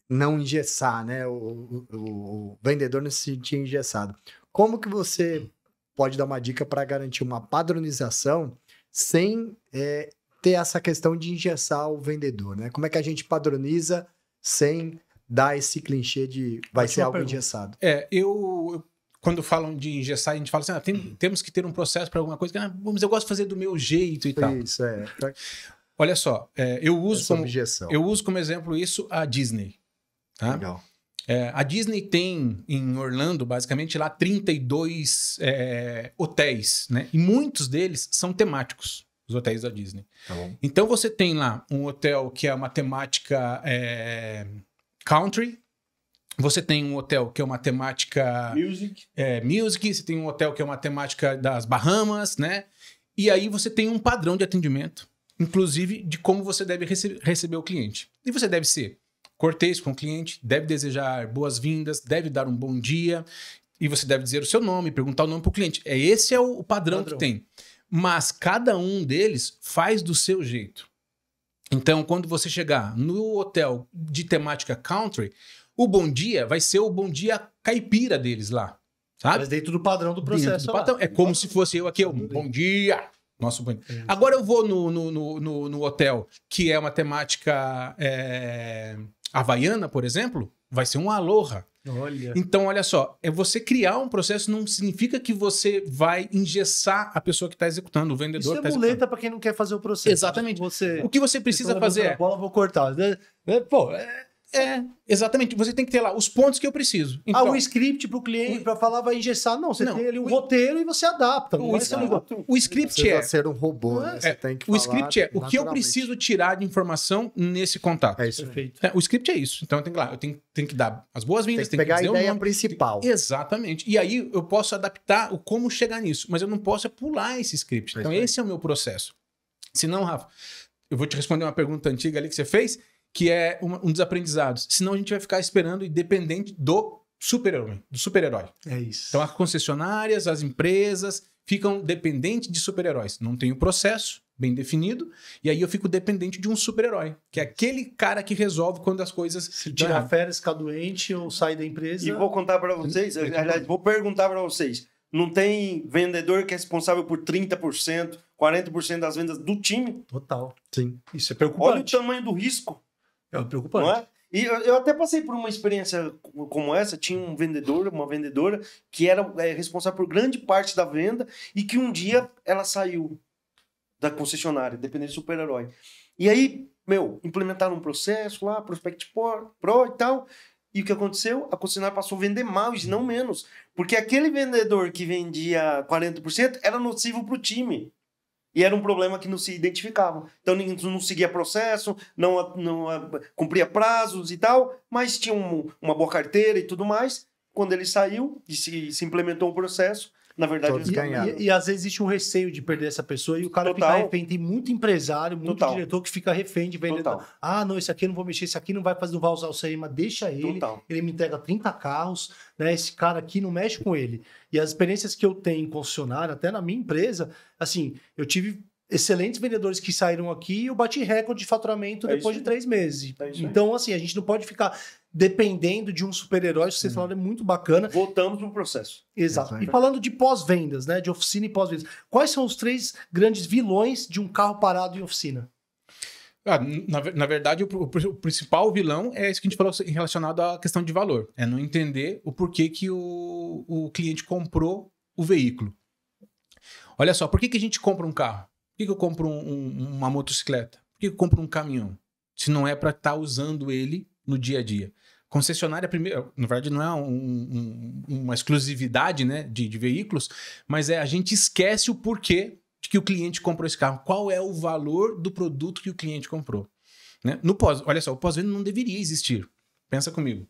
não engessar, né? O vendedor não se sentir engessado. Como que você pode dar uma dica para garantir uma padronização sem ter essa questão de engessar o vendedor, né? Como é que a gente padroniza sem dar esse clichê de vai ser algo engessado? Quando falam de engessar, a gente fala assim, temos que ter um processo para alguma coisa, mas eu gosto de fazer do meu jeito e tal. Isso, Olha só, eu uso como exemplo isso a Disney. Tá? Legal. A Disney tem em Orlando, basicamente, lá 32 hotéis, né? E muitos deles são temáticos, os hotéis da Disney. Tá bom. Então você tem lá um hotel que é uma temática country. Você tem um hotel que é uma temática... music. Você tem um hotel que é uma temática das Bahamas, né? E aí você tem um padrão de atendimento, inclusive de como você deve receber o cliente. E você deve ser cortês com o cliente, deve desejar boas-vindas, deve dar um bom dia, e você deve dizer o seu nome, perguntar o nome para o cliente. Esse é o padrão que tem. Mas cada um deles faz do seu jeito. Então, quando você chegar no hotel de temática country, o bom dia vai ser o bom dia caipira deles lá, sabe? Mas dentro do padrão do processo. É como se fosse eu aqui, bom dia. Nosso bom dia. Agora eu vou no hotel que é uma temática havaiana, por exemplo, vai ser um aloha. Olha. Então, olha só, você criar um processo não significa que você vai engessar a pessoa que está executando, o vendedor. Isso é muleta para quem não quer fazer o processo. Exatamente. O que você precisa fazer é... bola, vou cortar. Pô, exatamente. Você tem que ter lá os pontos que eu preciso. Então, o script para o cliente, para falar, vai engessar. Não, você tem ali um roteiro e você adapta. O script vai ser um robô, né? Você tem que o script o que eu preciso tirar de informação nesse contato. É isso. Perfeito. O script é isso. Então, eu tenho que dar as boas-vindas. Tem que pegar a ideia principal. Exatamente. E aí, eu posso adaptar o como chegar nisso. Mas eu não posso pular esse script. Então, esse é o meu processo. Se não, Rafa, eu vou te responder uma pergunta antiga ali que você fez, que é um dos aprendizados. Senão a gente vai ficar esperando e dependente do super-herói. É isso. Então as concessionárias, as empresas ficam dependentes de super-heróis. Não tem o processo bem definido, e aí eu fico dependente de um super-herói, que é aquele cara que resolve quando as coisas se tira férias, ficar doente ou sai da empresa. E vou contar para vocês, aliás, vou perguntar para vocês. Não tem vendedor que é responsável por 30%, 40% das vendas do time? Total. Sim. Isso é preocupante. Olha o tamanho do risco. É preocupante. Não é? E eu até passei por uma experiência como essa. Tinha um vendedor, uma vendedora, que era responsável por grande parte da venda e que um dia ela saiu da concessionária, dependendo do super-herói. E aí, implementaram um processo lá, Prospect Pro e tal. E o que aconteceu? A concessionária passou a vender mais, não menos. Porque aquele vendedor que vendia 40% era nocivo para o time. E era um problema que não se identificava. Então, não seguia processo, não cumpria prazos e tal, mas tinha uma boa carteira e tudo mais. Quando ele saiu e se implementou o processo, na verdade, Todos eles ganharam. E às vezes existe um receio de perder essa pessoa e o cara Total. fica refém. Tem muito empresário, muito Total. diretor que fica refém de vendedor. Total. Ah, não, esse aqui eu não vou mexer, esse aqui não vai usar o CRM, deixa ele. Total. Ele me entrega 30 carros, né? Esse cara aqui não mexe com ele. E as experiências que eu tenho em concessionária, até na minha empresa, assim, eu tive excelentes vendedores que saíram aqui e eu bati recorde de faturamento depois de 3 meses. Então, assim, a gente não pode ficar dependendo de um super-herói. Vocês falaram, é muito bacana. Voltamos pro processo. Exato. E falando de pós-vendas, né? De oficina e pós-vendas. Quais são os 3 grandes vilões de um carro parado em oficina? Na verdade, o principal vilão é isso que a gente falou relacionado à questão de valor. É não entender o porquê que o cliente comprou o veículo. Olha só, por que a gente compra um carro? Por que eu compro uma motocicleta? Por que eu compro um caminhão? Se não é para estar usando ele no dia a dia. Concessionária, primeiro, na verdade, não é uma exclusividade, né, de veículos, mas a gente esquece o porquê de que o cliente comprou esse carro. Qual é o valor do produto que o cliente comprou? Né? Olha só, o pós-venda não deveria existir. Pensa comigo.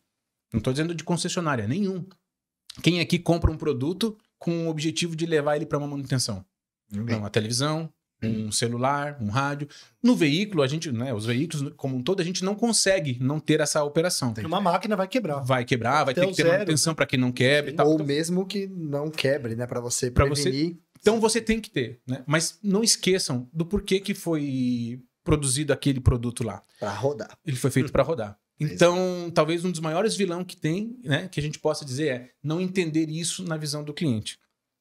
Não estou dizendo de concessionária, nenhum. Quem aqui compra um produto com o objetivo de levar ele para uma manutenção? Uma televisão, um celular, um rádio. No veículo, a gente, né, os veículos como um todo, a gente não consegue não ter essa operação. Uma máquina vai quebrar. Vai quebrar, vai ter que ter manutenção para que não quebre. Ou mesmo que não quebre, né? Para você prevenir. Então você tem que ter, né? Mas não esqueçam do porquê que foi produzido aquele produto lá. Para rodar. Ele foi feito para rodar. Então, talvez um dos maiores vilões que tem, né, que a gente possa dizer é não entender isso na visão do cliente.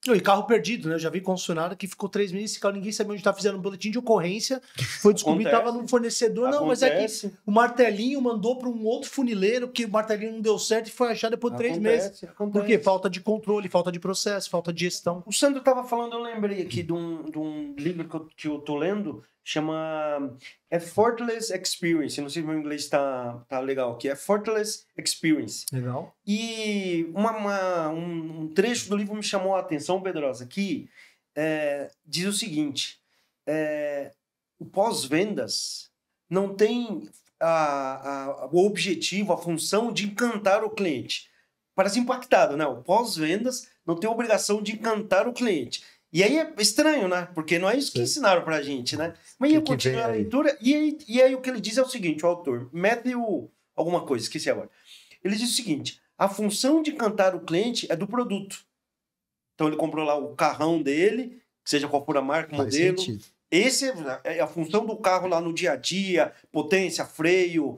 E carro perdido, né? Eu já vi concessionária que ficou 3 meses, esse carro ninguém sabia onde estava, fizeram um boletim de ocorrência, foi descobrir que estava num fornecedor. Não, mas é que o martelinho mandou para um outro funileiro, que o martelinho não deu certo e foi achar depois de 3 meses. Por quê? Falta de controle, falta de processo, falta de gestão. O Sandro estava falando, eu lembrei aqui de um livro que eu tô lendo, chama Effortless Experience. Não sei se meu inglês tá legal aqui. Effortless Experience. Legal. E um trecho do livro me chamou a atenção, Pedrosa, que diz o seguinte: o pós-vendas não tem o objetivo, a função de encantar o cliente. Parece impactado, né? O pós-vendas não tem a obrigação de encantar o cliente. E aí é estranho, né? Porque não é isso que ensinaram pra gente, né? Mas eu continuo a leitura, e aí o que ele diz é o seguinte, o autor, Matthew alguma coisa, esqueci agora. Ele diz o seguinte: a função de encantar o cliente é do produto. Então ele comprou lá o carrão dele, seja qual for a marca, o modelo. Sentido. Esse é a função do carro lá no dia a dia, potência, freio,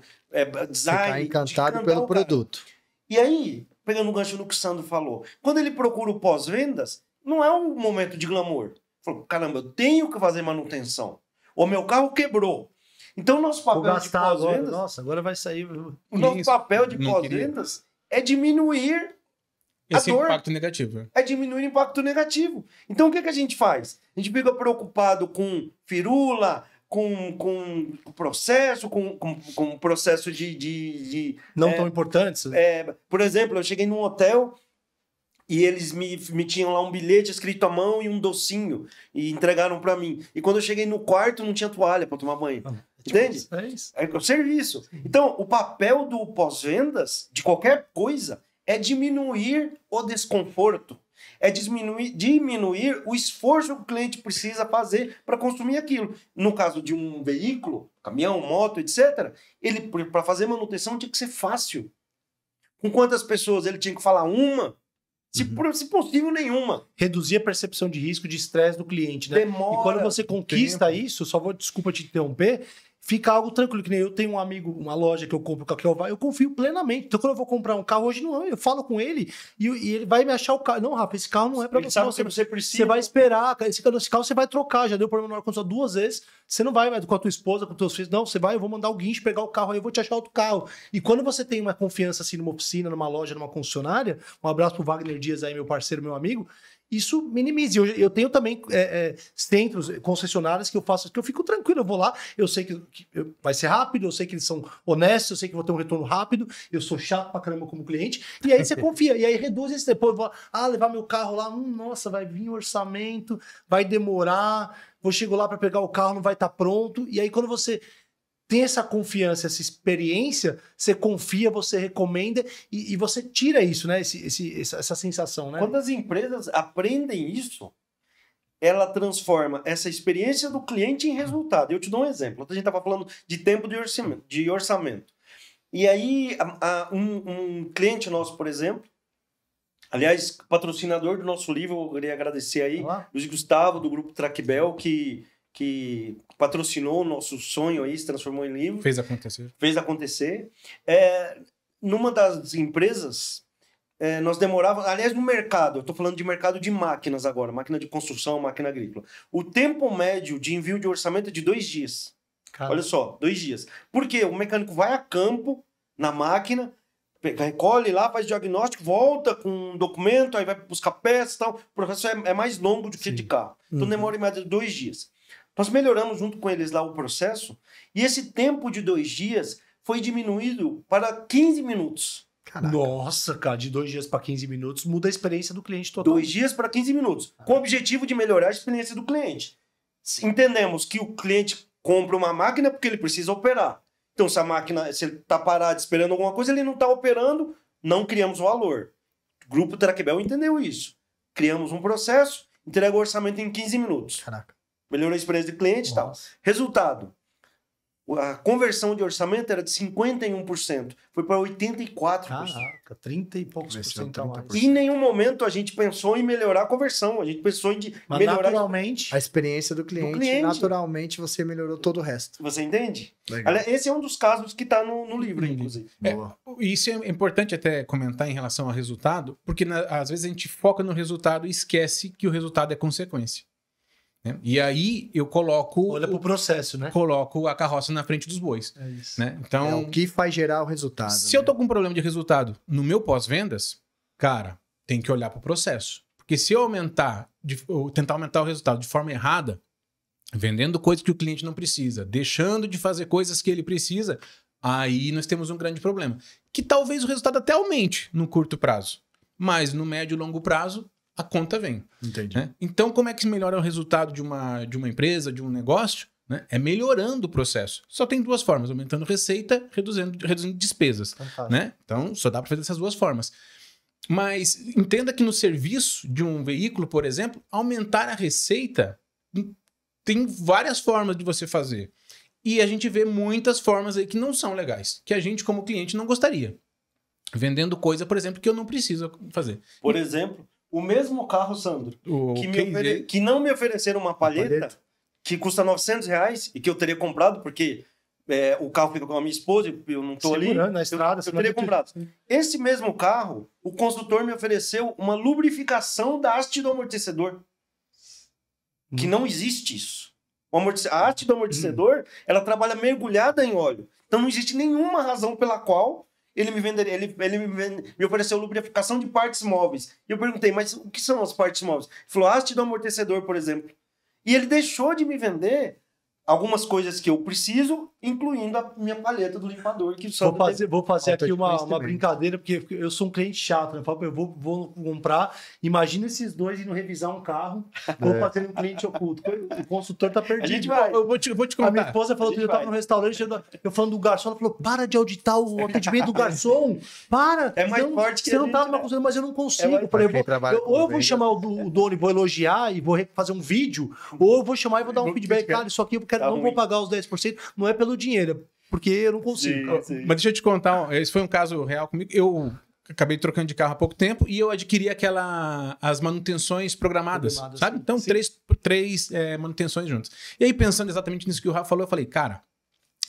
design. Ficar encantado pelo produto. E aí, pegando um gancho no que o Sandro falou, quando ele procura o pós-vendas, não é um momento de glamour. Falou, caramba, eu tenho que fazer manutenção. O meu carro quebrou. Então, o nosso papel de pós-vendas... Nossa, agora vai sair... O nosso papel de pós-vendas é diminuir esse a dor. Impacto negativo. É diminuir o impacto negativo. Então, o que a gente faz? A gente fica preocupado com firula, com processo, com processo de não tão importantes. Por exemplo, eu cheguei num hotel... E eles me tinham lá um bilhete escrito à mão e um docinho. E entregaram pra mim. E quando eu cheguei no quarto, não tinha toalha pra tomar banho. Entende? É isso. É o serviço. Então, o papel do pós-vendas, de qualquer coisa, é diminuir o desconforto. É diminuir o esforço que o cliente precisa fazer para consumir aquilo. No caso de um veículo, caminhão, moto, etc., ele, para fazer manutenção, tinha que ser fácil. Com quantas pessoas ele tinha que falar? Uma? Se possível, nenhuma. Reduzir a percepção de risco, de estresse do cliente, né? Demora. E quando você conquista isso, desculpa te interromper, fica algo tranquilo, que nem eu tenho um amigo, uma loja que eu compro com a Kelvin, eu confio plenamente. Então, quando eu vou comprar um carro hoje, não, eu falo com ele e ele vai me achar o carro. Não, Rafa, esse carro não é pra Ele você. sabe Não, o que você precisa. Você vai esperar, esse carro você vai trocar, já deu problema no ar-condicionado 2 vezes, você não vai mais com a tua esposa, com os teus filhos, não, você vai, eu vou mandar o guincho pegar o carro aí, eu vou te achar outro carro. E quando você tem uma confiança assim numa oficina, numa loja, numa concessionária, um abraço pro Wagner Dias aí, meu parceiro, meu amigo, isso minimiza. Eu tenho também centros, concessionárias que eu faço, que eu fico tranquilo, eu vou lá, eu sei que vai ser rápido, eu sei que eles são honestos, eu sei que vou ter um retorno rápido, eu sou chato pra caramba como cliente, e aí você confia, e aí reduz esse depois, eu vou levar meu carro lá, nossa, vai vir o orçamento, vai demorar, vou chegar lá pra pegar o carro, não vai estar pronto, e aí quando você tem essa confiança, essa experiência, você confia, você recomenda e você tira isso, né? Essa sensação, né? Quando as empresas aprendem isso, ela transforma essa experiência do cliente em resultado. Eu te dou um exemplo. A gente estava falando de tempo de orçamento. E aí, um cliente nosso, por exemplo, aliás, patrocinador do nosso livro, eu queria agradecer aí, Luiz Gustavo, do Grupo Traquebel, que patrocinou o nosso sonho aí, se transformou em livro. Fez acontecer. Numa das empresas, nós demorávamos... Aliás, no mercado, eu estou falando de mercado de máquinas agora, máquina de construção, máquina agrícola. O tempo médio de envio de orçamento é de 2 dias. Caramba. Olha só, 2 dias. Por quê? O mecânico vai a campo, na máquina, recolhe lá, faz diagnóstico, volta com um documento, aí vai buscar peças e tal. O processo é mais longo do que de carro. Então demora em média 2 dias. Nós melhoramos junto com eles lá o processo e esse tempo de 2 dias foi diminuído para 15 minutos. Caraca. Nossa, cara, de 2 dias para 15 minutos muda a experiência do cliente total. 2 dias para 15 minutos, com o objetivo de melhorar a experiência do cliente. Entendemos que o cliente compra uma máquina porque ele precisa operar. Então, se a máquina, se ele está parado esperando alguma coisa, ele não está operando, não criamos valor. O Grupo Traquebel entendeu isso. Criamos um processo, entrega o orçamento em 15 minutos. Caraca. Melhorou a experiência do cliente e tal. Resultado. A conversão de orçamento era de 51%. Foi para 84%. Caraca, 30 e poucos por cento a mais. E em nenhum momento a gente pensou em melhorar a conversão. A gente pensou em melhorar naturalmente a experiência do cliente. Naturalmente você melhorou todo o resto. Você entende? Legal. Esse é um dos casos que está no livro, inclusive. Isso é importante até comentar em relação ao resultado, porque às vezes a gente foca no resultado e esquece que o resultado é consequência. E aí eu coloco... Olha pro processo, né? Coloco a carroça na frente dos bois. É isso. Né? Então, é o que faz gerar o resultado. Se eu tô com um problema de resultado no meu pós-vendas, cara, tem que olhar pro processo. Porque se eu tentar aumentar o resultado de forma errada, vendendo coisas que o cliente não precisa, deixando de fazer coisas que ele precisa, aí nós temos um grande problema. Que talvez o resultado até aumente no curto prazo, mas no médio e longo prazo, a conta vem. Entendi. Né? Então, como é que se melhora o resultado de uma empresa, de um negócio? Né? É melhorando o processo. Só tem 2 formas, aumentando receita, reduzindo despesas. Né? Então, só dá para fazer dessas 2 formas. Mas entenda que no serviço de um veículo, por exemplo, aumentar a receita tem várias formas de você fazer. E a gente vê muitas formas aí que não são legais, que a gente, como cliente, não gostaria. Vendendo coisa, por exemplo, que eu não preciso fazer. Por exemplo, o mesmo carro, Sandro, que não me ofereceram uma palheta que custa R$900 e que eu teria comprado, porque o carro fica com a minha esposa, eu não estou ali. Na estrada, eu teria comprado. Esse mesmo carro, o construtor me ofereceu uma lubrificação da haste do amortecedor. Que não existe isso. A haste do amortecedor, ela trabalha mergulhada em óleo. Então não existe nenhuma razão pela qual ele me ofereceu lubrificação de partes móveis. E eu perguntei, mas o que são as partes móveis? Ele falou, haste do amortecedor, por exemplo. E ele deixou de me vender algumas coisas que eu preciso, incluindo a minha palheta do limpador. Que vou fazer aqui uma brincadeira, porque eu sou um cliente chato, né? Eu vou comprar, imagina esses dois indo revisar um carro, vou fazer um cliente oculto. O consultor tá perdido. Eu vou te contar. A minha esposa falou que eu tava no restaurante, eu falando do garçom, ela falou, para de auditar o atendimento do garçom, para! É mais forte que você não tá numa coisa, mas eu não consigo. Ou eu vou chamar o dono e vou elogiar e vou fazer um vídeo, ou eu vou chamar e vou dar um feedback. Cara, isso aqui eu quero, não vou pagar os 10%, não é pelo dinheiro, porque eu não consigo. Sim. Mas deixa eu te contar, esse foi um caso real comigo. Eu acabei trocando de carro há pouco tempo e eu adquiri as manutenções programadas, sabe? Então, três manutenções juntas. E aí, pensando exatamente nisso que o Rafa falou, eu falei, cara,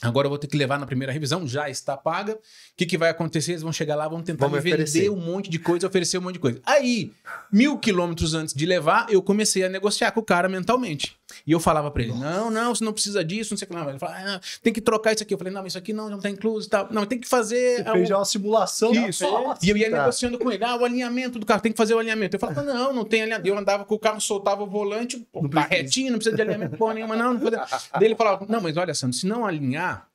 Agora eu vou ter que levar na primeira revisão, já está paga. O que vai acontecer? Eles vão chegar lá, vão tentar me vender um monte de coisa, oferecer um monte de coisa. Aí, 1.000 quilômetros antes de levar, eu comecei a negociar com o cara mentalmente. E eu falava pra ele, não, você não precisa disso, não sei o que lá. Ele falava, tem que trocar isso aqui. Eu falei, não, mas isso aqui não tá incluso e tal. Não, tem que fazer... Você fez já uma simulação. Isso. E eu ia negociando com ele, o alinhamento do carro, tem que fazer o alinhamento. Eu falava, não tem alinhamento. Eu andava com o carro, soltava o volante, tá retinho, não precisa de alinhamento porra nenhuma, não. Daí ele falava, não, mas olha, Sandro, se não alinhar,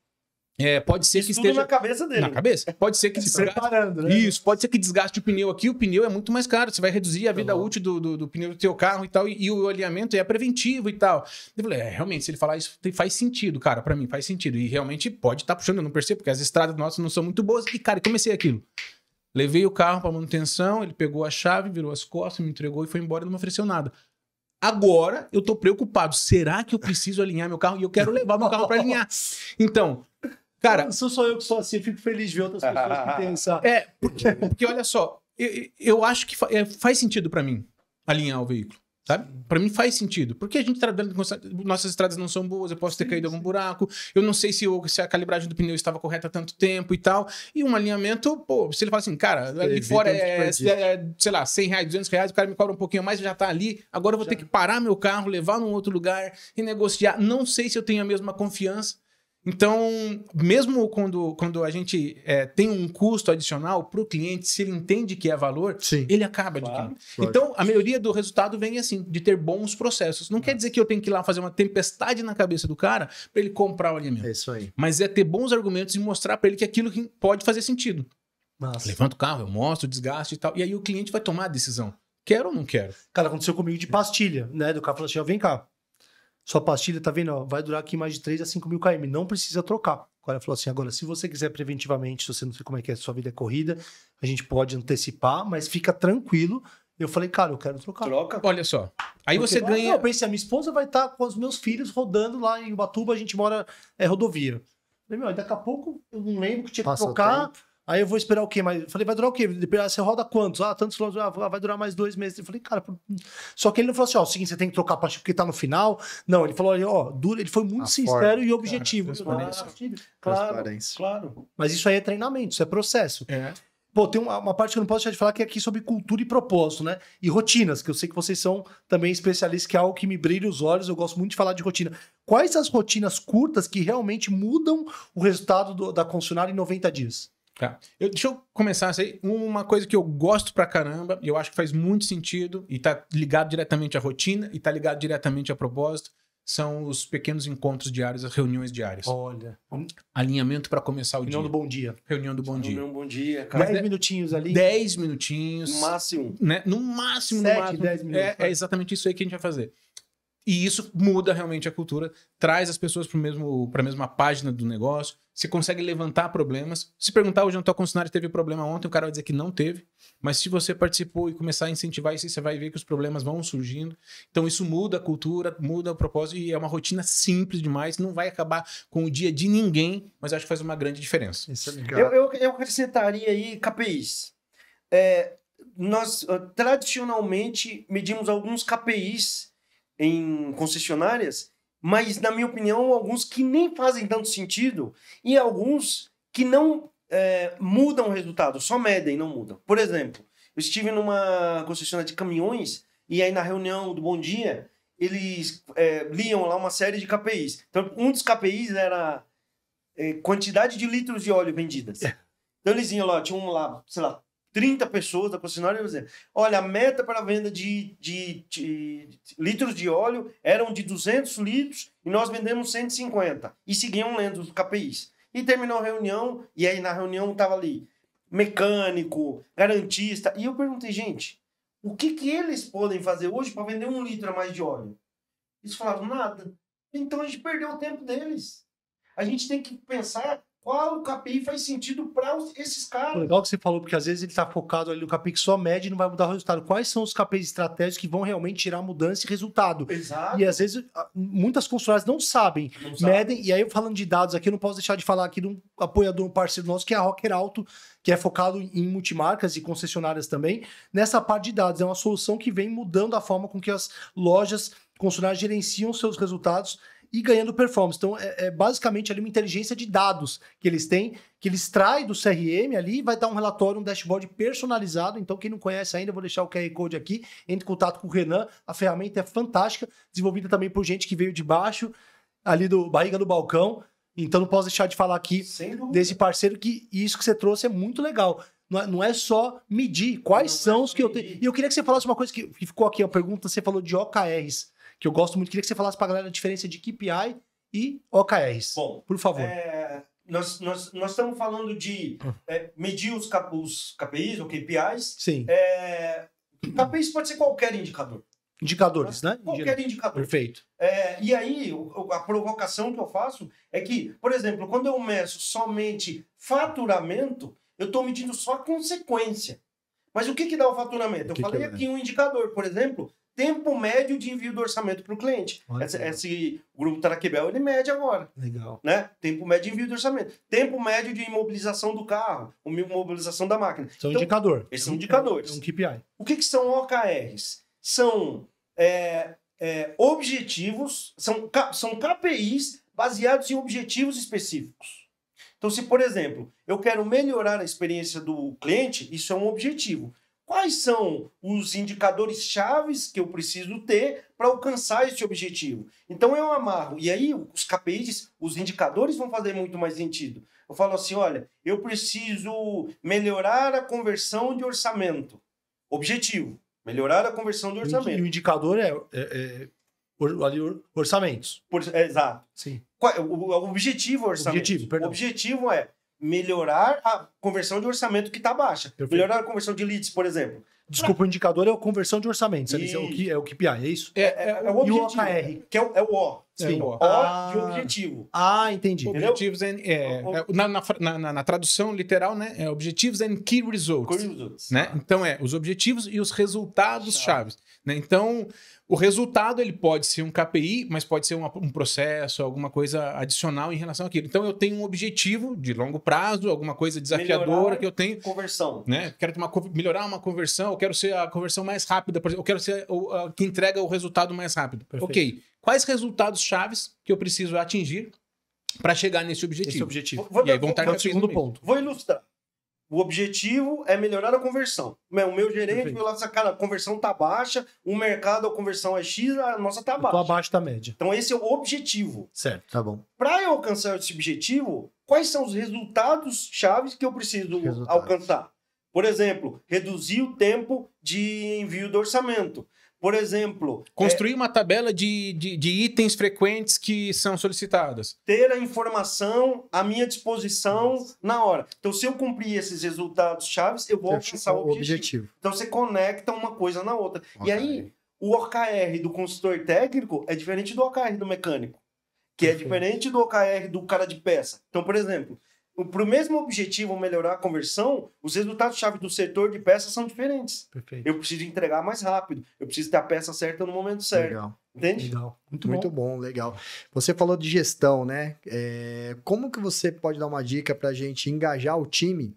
pode ser que esteja... na cabeça dele. Na cabeça? Pode ser que desgaste... preparando, né? Isso, pode ser que desgaste o pneu aqui. O pneu é muito mais caro. Você vai reduzir a vida útil do pneu do teu carro e tal. E o alinhamento é preventivo e tal. Eu falei, realmente, se ele falar isso, faz sentido, cara. Pra mim, faz sentido. E realmente pode estar puxando, eu não percebo, porque as estradas nossas não são muito boas. E, cara, comecei aquilo. Levei o carro pra manutenção, ele pegou a chave, virou as costas, me entregou e foi embora e não me ofereceu nada. Agora, eu tô preocupado. Será que eu preciso alinhar meu carro? E eu quero levar meu carro pra alinhar. Então... Cara, não sou só eu que sou assim, eu fico feliz de ver outras pessoas que têm essa... Porque olha só, eu acho que faz sentido pra mim alinhar o veículo, sabe? Pra mim faz sentido, porque a gente tá vendo que nossas estradas não são boas, eu posso ter caído em algum buraco, eu não sei se a calibragem do pneu estava correta há tanto tempo e tal, e um alinhamento, pô, se ele fala assim, cara, ali fora sei lá, R$100, R$200, o cara me cobra um pouquinho mais, já tá ali, agora eu vou ter que parar meu carro, levar num outro lugar, renegociar, não sei se eu tenho a mesma confiança. Então, mesmo quando a gente tem um custo adicional para o cliente, se ele entende que é valor, Sim. ele acaba adquirindo. Então, a maioria do resultado vem assim, de ter bons processos. Não quer dizer que eu tenho que ir lá fazer uma tempestade na cabeça do cara para ele comprar o alimento. É isso aí. Mas é ter bons argumentos e mostrar para ele que aquilo pode fazer sentido. Nossa. Levanta o carro, eu mostro o desgaste e tal. E aí o cliente vai tomar a decisão. Quero ou não quero? Cara, aconteceu comigo de pastilha, né? Do cara falou assim, ó, vem cá. Sua pastilha, tá vendo? Ó, vai durar aqui mais de 3 a 5 mil km. Não precisa trocar. O cara falou assim, agora, se você quiser preventivamente, se você não sei como é que é, sua vida é corrida, a gente pode antecipar, mas fica tranquilo. Eu falei, cara, eu quero trocar. Troca. Olha só. Aí você ganha... Eu pensei, a minha esposa vai estar com os meus filhos rodando lá em Ubatuba, a gente mora rodovia. Eu falei, meu, daqui a pouco eu não lembro que tinha que trocar. Aí eu vou esperar o quê? Mas eu falei, vai durar o quê? Você roda quantos? Tantos quilômetros. Vai durar mais 2 meses. Eu falei, cara... Só que ele não falou assim, ó, o seguinte, você tem que trocar a pastilha porque tá no final. Não, ele falou, ó, dura. Ele foi muito sincero e objetivo. Claro. Mas isso aí é treinamento, isso é processo. Pô, tem uma parte que eu não posso deixar de falar que é aqui sobre cultura e propósito, né? E rotinas, que eu sei que vocês são também especialistas, que é algo que me brilha os olhos, eu gosto muito de falar de rotina. Quais as rotinas curtas que realmente mudam o resultado da concessionária em 90 dias? Tá. Deixa eu começar assim. Uma coisa que eu gosto pra caramba, e eu acho que faz muito sentido, e tá ligado diretamente à rotina, e tá ligado diretamente a propósito, são os pequenos encontros diários, as reuniões diárias. Olha. Alinhamento pra começar o dia. Reunião do bom dia. Reunião do bom dia. Reunião bom dia, cara. 10 minutinhos ali. 10 minutinhos. No máximo. Né? No máximo, 7, 10 minutos. É exatamente isso aí que a gente vai fazer. E isso muda realmente a cultura, traz as pessoas para a mesma página do negócio, você consegue levantar problemas. Se perguntar hoje na tua concessionária teve problema ontem, o cara vai dizer que não teve, mas se você participou e começar a incentivar isso, você vai ver que os problemas vão surgindo. Então isso muda a cultura, muda o propósito e é uma rotina simples demais, não vai acabar com o dia de ninguém, mas acho que faz uma grande diferença. Isso é legal. Eu acrescentaria aí KPIs. Nós tradicionalmente medimos alguns KPIs em concessionárias, mas, na minha opinião, alguns que nem fazem tanto sentido e alguns que não mudam o resultado, só medem, não mudam. Por exemplo, eu estive numa concessionária de caminhões e aí na reunião do Bom Dia, eles liam lá uma série de KPIs. Então, um dos KPIs era quantidade de litros de óleo vendidas. Então, eles iam lá, tinham lá, sei lá, 30 pessoas da concessionária diziam, olha, a meta para a venda de litros de óleo eram de 200 litros e nós vendemos 150. E seguiam lendo os KPIs. E terminou a reunião, e aí na reunião estava ali mecânico, garantista. E eu perguntei, gente, o que eles podem fazer hoje para vender 1 litro a mais de óleo? Eles falaram, nada. Então a gente perdeu o tempo deles. A gente tem que pensar qual o KPI faz sentido para esses caras. Legal que você falou, porque às vezes ele está focado ali no KPI que só mede e não vai mudar o resultado. Quais são os KPIs estratégicos que vão realmente tirar mudança e resultado? Exato. E às vezes muitas concessionárias não sabem, medem. E aí, falando de dados aqui, eu não posso deixar de falar aqui de um apoiador, um parceiro nosso, que é a Rocker Auto, que é focado em multimarcas e concessionárias também. Nessa parte de dados, é uma solução que vem mudando a forma com que as lojas concessionárias gerenciam seus resultados e ganhando performance. Então, é basicamente ali uma inteligência de dados que eles têm, que ele extrai do CRM ali e vai dar um relatório, um dashboard personalizado. Então, quem não conhece ainda, eu vou deixar o QR Code aqui, entre em contato com o Renan. A ferramenta é fantástica, desenvolvida também por gente que veio de baixo, ali do barriga do balcão. Então, não posso deixar de falar aqui desse parceiro, que isso que você trouxe é muito legal. Não é só medir quais são os que eu tenho. E eu queria que você falasse uma coisa que ficou aqui, a pergunta, você falou de OKRs, que eu gosto muito. Queria que você falasse para a galera a diferença de KPI e OKRs. Bom, por favor. Nós estamos falando de medir os KPIs ou KPIs. Sim. KPIs pode ser qualquer indicador. Indicadores, né? Qualquer indicador. Perfeito. E aí, a provocação que eu faço é que, por exemplo, quando eu meço somente faturamento, eu estou medindo só a consequência. Mas o que dá o faturamento? Eu falei aqui um indicador, por exemplo, tempo médio de envio do orçamento para o cliente. Esse grupo Traquebel, ele mede agora. Legal. Né? Tempo médio de envio do orçamento. Tempo médio de imobilização do carro, imobilização da máquina. São indicador. Esses são indicadores. É um KPI. O que são OKRs? São objetivos, são KPIs baseados em objetivos específicos. Então, se, por exemplo, eu quero melhorar a experiência do cliente, isso é um objetivo. Quais são os indicadores chaves que eu preciso ter para alcançar esse objetivo? Então, eu amarro. E aí, os KPIs, os indicadores vão fazer muito mais sentido. Eu falo assim, olha, eu preciso melhorar a conversão de orçamento. Objetivo. Melhorar a conversão de orçamento. E o indicador orçamentos. Exato. Sim. O objetivo é orçamento. O objetivo é melhorar a conversão de orçamento que está baixa. Perfeito. Melhorar a conversão de leads, por exemplo. Desculpa, o indicador é a conversão de orçamentos. É o KPI, é isso? É o objetivo. E o OKR. Que é o O. Sim. O de objetivo. Entendi. Objetivos na tradução literal, né? É Objectives and Key Results. Né? Então, os objetivos e os resultados chaves. Né? Então, o resultado ele pode ser um KPI, mas pode ser um processo, alguma coisa adicional em relação àquilo. Então, eu tenho um objetivo de longo prazo, alguma coisa desafiadora que eu tenho. Conversão. Né? Quero melhorar uma conversão, eu quero ser a conversão mais rápida, por exemplo, eu quero ser que entrega o resultado mais rápido. Perfeito. Ok. Quais resultados chaves que eu preciso atingir para chegar nesse objetivo? Esse objetivo. E aí vão estar no segundo ponto. Vou ilustrar. O objetivo é melhorar a conversão. O meu gerente viu lá, cara, a conversão tá baixa, o mercado, a conversão é X, a nossa tá baixa. Tô abaixo da média. Então esse é o objetivo. Certo, tá bom. Para eu alcançar esse objetivo, quais são os resultados chaves que eu preciso alcançar? Por exemplo, reduzir o tempo de envio do orçamento. Por exemplo... Construir uma tabela de itens frequentes que são solicitadas. Ter a informação à minha disposição na hora. Então, se eu cumprir esses resultados chaves, eu vou alcançar o objetivo. Então, você conecta uma coisa na outra. Okay. E aí, o OKR do consultor técnico é diferente do OKR do mecânico. Que é diferente do OKR do cara de peça. Então, por exemplo... Para o mesmo objetivo, melhorar a conversão, os resultados-chave do setor de peças são diferentes. Perfeito. Eu preciso entregar mais rápido. Eu preciso ter a peça certa no momento certo. Legal. Entende? Legal. Muito bom, legal. Você falou de gestão, né? Como que você pode dar uma dica para a gente engajar o time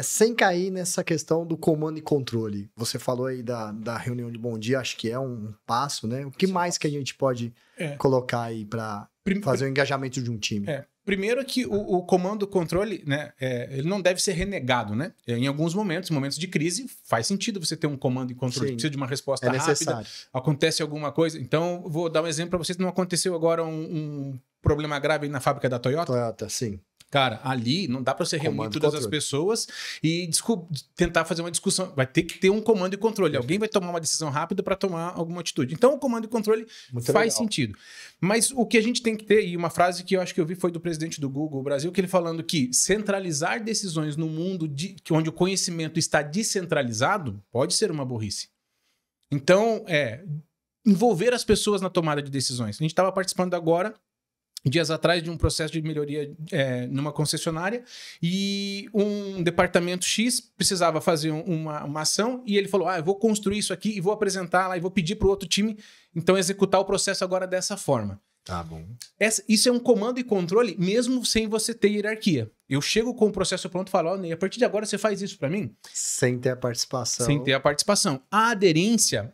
sem cair nessa questão do comando e controle? Você falou aí da reunião de bom dia, acho que é um passo, né? O que mais que a gente pode colocar aí para fazer o engajamento de um time? Primeiro é que o comando controle, né, ele não deve ser renegado, né? Em alguns momentos de crise, faz sentido você ter um comando e controle. Precisa de uma resposta rápida, acontece alguma coisa. Então, vou dar um exemplo para vocês. Não aconteceu agora um problema grave na fábrica da Toyota? Toyota, sim. Cara, ali não dá para você reunir todas as pessoas e tentar fazer uma discussão. Vai ter que ter um comando e controle. Alguém vai tomar uma decisão rápida para tomar alguma atitude. Então, o comando e controle faz sentido. Mas o que a gente tem que ter, e uma frase que eu acho que eu vi foi do presidente do Google Brasil, que ele falando que centralizar decisões no mundo onde o conhecimento está descentralizado pode ser uma burrice. Então, envolver as pessoas na tomada de decisões. A gente estava participando agora, dias atrás, de um processo de melhoria numa concessionária, e um departamento X precisava fazer uma ação, e ele falou, eu vou construir isso aqui e vou apresentar lá e vou pedir para o outro time, então, executar o processo agora dessa forma. Tá bom. Isso é um comando e controle, mesmo sem você ter hierarquia. Eu chego com o processo pronto e falo, Ney, a partir de agora você faz isso para mim? Sem ter a participação. Sem ter a participação. A aderência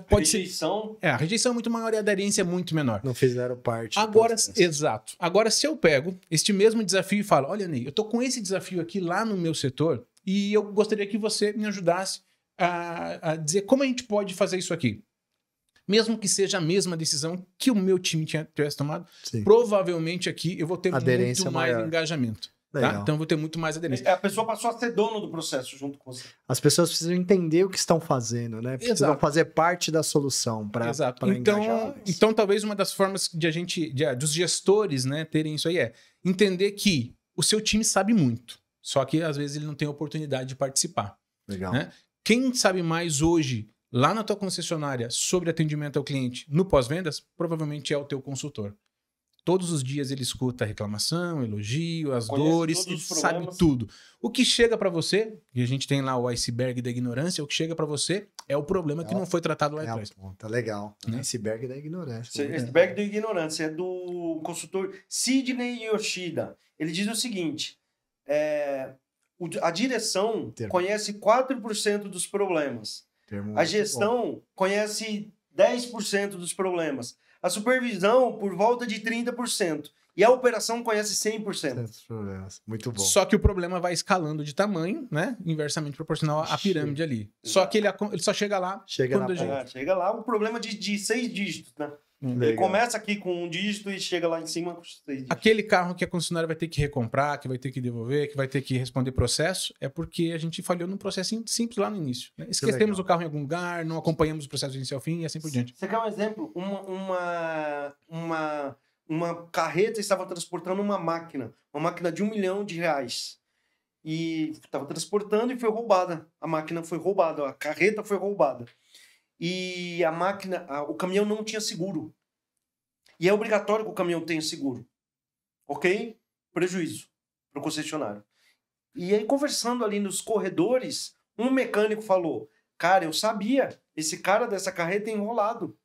Pode ser. Rejeição. A rejeição é muito maior e a aderência é muito menor. Não fizeram parte. Agora, exato. Agora, se eu pego este mesmo desafio e falo, olha, Ney, eu tô com esse desafio aqui lá no meu setor e eu gostaria que você me ajudasse a dizer como a gente pode fazer isso aqui. Mesmo que seja a mesma decisão que o meu time tivesse tomado, Sim. provavelmente aqui eu vou ter Aderência muito mais maior. engajamento. Tá? Legal. Então eu vou ter muito mais aderência. A pessoa passou a ser dono do processo junto com você. As pessoas precisam entender o que estão fazendo, né? Precisam Exato. fazer parte da solução para Exato. engajar. Então, talvez uma das formas dos gestores, né, terem isso aí é entender que o seu time sabe muito, só que às vezes ele não tem oportunidade de participar. Legal. Né? Quem sabe mais hoje, lá na tua concessionária, sobre atendimento ao cliente no pós-vendas, provavelmente é o teu consultor. Todos os dias ele escuta a reclamação, elogio, as Conhece dores, todos ele os sabe problemas. tudo. O que chega para você, e a gente tem lá o iceberg da ignorância, o que chega para você é o problema que não foi tratado lá É a atrás. ponta. Legal. Né? Iceberg da ignorância. Esse bag da ignorância é do consultor Sidney Yoshida. Ele diz o seguinte: a direção Termo. conhece 4% dos problemas. Termo A muito bom. gestão conhece 10% dos problemas. A supervisão por volta de 30%. E a operação conhece 100%. Tantos problemas. Muito bom. Só que o problema vai escalando de tamanho, né? Inversamente proporcional à pirâmide ali. Só que ele só chega lá Chega quando na a gente... ponta. Chega lá, um problema de 6 dígitos, né? Ele Legal. começa aqui com um dígito e chega lá em cima com 6 dígitos. Aquele carro que a concessionária vai ter que recomprar, que vai ter que devolver, que vai ter que responder processo, é porque a gente falhou num processo simples lá no início. Né? Esquecemos legal. o carro em algum lugar, não acompanhamos o processo do início ao fim e assim por diante. Você quer um exemplo? Uma carreta estava transportando uma máquina de R$1 milhão. E estava transportando e foi roubada. A máquina foi roubada, a carreta foi roubada. E a máquina, o caminhão não tinha seguro. E é obrigatório que o caminhão tenha seguro. Ok? Prejuízo para o concessionário. E aí, conversando ali nos corredores, um mecânico falou: cara, eu sabia, esse cara dessa carreta é enrolado.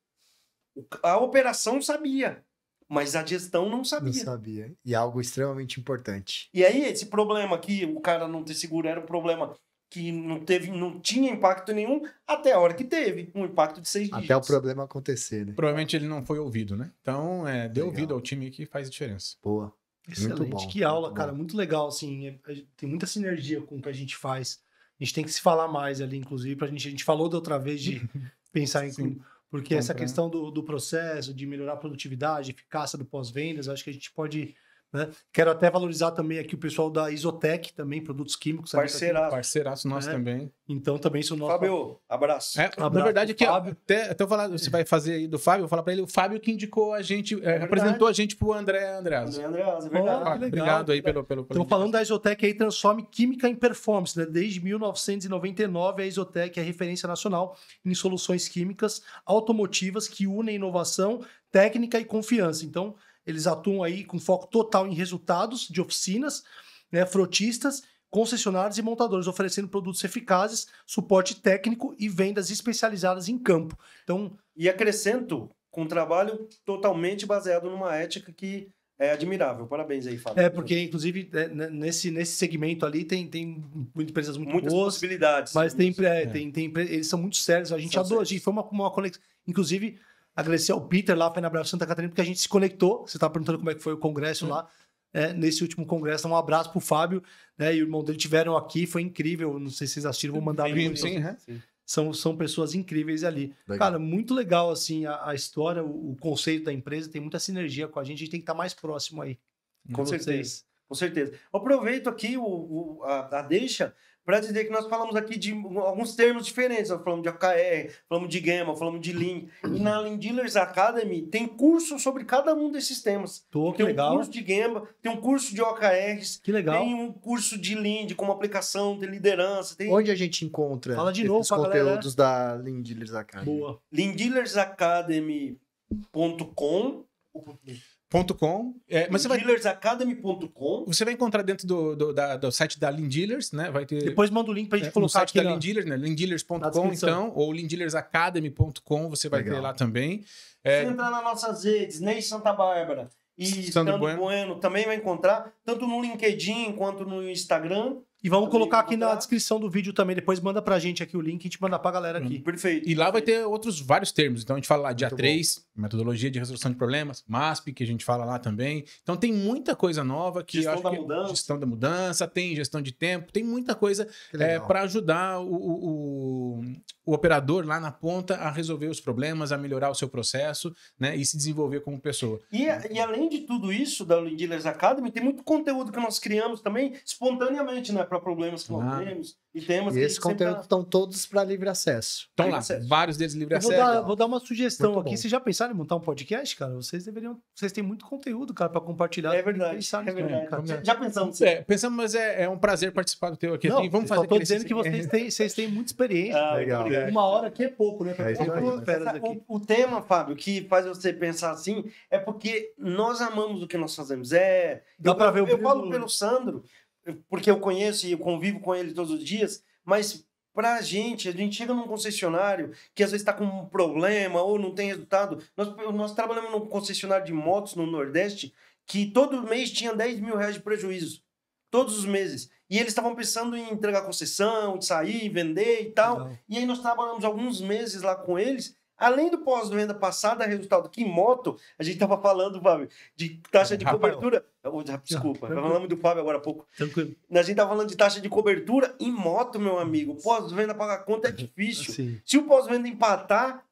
A operação sabia, mas a gestão não Não sabia. sabia. E algo extremamente importante. E aí, esse problema aqui, o cara não ter seguro, era um problema que não tinha impacto nenhum, até a hora que teve um impacto de 6 dígitos. Até o problema acontecer, né? Provavelmente ele não foi ouvido, né? Então, dê Legal. ouvido ao time que faz diferença. Boa. Excelente, Muito bom, que aula, muito cara, bom. muito legal, assim, tem muita sinergia com o que a gente faz. A gente tem que se falar mais ali, inclusive, a gente falou da outra vez de pensar em... Sim. Porque essa Comprar. questão do processo, de melhorar a produtividade, eficácia do pós-vendas, acho que a gente pode... Né? Quero até valorizar também aqui o pessoal da Isotec, também, produtos químicos. Parceiraço. Parceiraço nosso É. também. Então também são nossos... Fábio, abraço. Na abraço verdade, pro aqui, ó, Fábio. até eu falar, você vai fazer aí do Fábio, eu vou falar pra ele, o Fábio que indicou a gente, verdade. apresentou a gente pro Andreas. Andreas, é Ó, verdade. que legal. Obrigado aí pelo Estamos falando da Isotec aí, transforme química em performance. Né? Desde 1999, a Isotec é referência nacional em soluções químicas automotivas que unem inovação, técnica e confiança. Então, eles atuam aí com foco total em resultados de oficinas, né, frotistas, concessionários e montadores, oferecendo produtos eficazes, suporte técnico e vendas especializadas em campo. Então, E acrescento com um trabalho totalmente baseado numa ética que é admirável. Parabéns aí, Fábio. porque, inclusive, nesse segmento ali tem empresas muito Muitas boas, possibilidades. mas eles são muito sérios. A gente São adorou. A sérios. gente foi uma conexão. Inclusive, agradecer ao Peter lá, foi na Brava Santa Catarina, porque a gente se conectou. Você estava perguntando como é que foi o congresso lá. Nesse último congresso, um abraço pro Fábio, né? E o irmão dele tiveram aqui, foi incrível. Não sei se vocês assistiram, vou mandar link. Sim, né? São pessoas incríveis ali. Legal. Cara, muito legal assim a história, o conceito da empresa, tem muita sinergia com a gente tem que estar mais próximo aí. Com vocês. certeza. Com certeza. Aproveito aqui a deixa para dizer que nós falamos aqui de alguns termos diferentes. Nós falamos de OKR, falamos de Gamma, falamos de Lean. E na Lean Dealers Academy tem curso sobre cada um desses temas. Que Tem um legal. curso de Gamma, tem um curso de OKRs, Que legal. tem um curso de Lean, de como aplicação, de liderança. Tem Onde a gente encontra Fala de novo esses pra galera. conteúdos da Lean Dealers Academy? Boa. leandealersacademy.com .com. Mas leandealersacademy.com. você vai encontrar dentro do site da Lean Dealers, né? Vai ter Depois manda o link pra gente no colocar site aqui. da Lean Dealers, né? na leandealers.com, descrição. então, ou leandealersacademy.com, você vai Legal. ter lá também. Você entrar nas nossas redes, Ney Santa Bárbara e Sandro Sandro Bueno. Bueno também vai encontrar, tanto no LinkedIn quanto no Instagram. E vamos Também colocar aqui na mandar. descrição do vídeo também. Depois manda pra gente aqui o link e a gente manda pra galera aqui. Perfeito. E lá vai ter outros vários termos. Então a gente fala lá dia Muito 3, metodologia de resolução de problemas, MASP, que a gente fala lá também. Então tem muita coisa nova que Gestão eu acho da que mudança. gestão da mudança, tem gestão de tempo, tem muita coisa Que legal. para ajudar o operador lá na ponta a resolver os problemas, a melhorar o seu processo, né, e se desenvolver como pessoa. E além de tudo isso, da Lean Dealers Academy, tem muito conteúdo que nós criamos também espontaneamente, né? Para problemas que nós temos e temas E que a esses gente sempre conteúdos estão todos para livre acesso. Então Livre lá, acesso. vários deles livre Eu acesso. vou dar uma sugestão Muito aqui. bom. Vocês já pensaram em montar um podcast, cara? Vocês têm muito conteúdo, cara, pra compartilhar. É verdade, Pensar é nisso também, verdade. cara. Já pensamos Pensamos, mas é um prazer participar do teu aqui. Não, Vamos eu fazer só tô aquele- dizendo que vocês têm muita experiência. Legal. obrigado. Uma hora aqui é pouco, né? É isso aí. O tema, Fábio, que faz você pensar assim, é porque nós amamos o que nós fazemos. Dá pra ver o eu brilho falo do- pelo Sandro, porque eu conheço e eu convivo com ele todos os dias, mas pra gente, a gente chega num concessionário que às vezes está com um problema ou não tem resultado. Nós trabalhamos num concessionário de motos no Nordeste que todo mês tinha 10 mil reais de prejuízo. Todos os meses. E eles estavam pensando em entregar concessão, de sair, vender e tal. Legal. E aí nós trabalhamos alguns meses lá com eles. Além do pós-venda passada, resultado que em moto, a gente estava falando, Fábio, de taxa de Rafael. cobertura. Desculpa, tranquilo. falamos do Fábio agora há pouco. Tranquilo. A gente estava falando de taxa de cobertura em moto, meu amigo. Pós-venda pagar conta é difícil. Sim. Se o pós-venda empatar,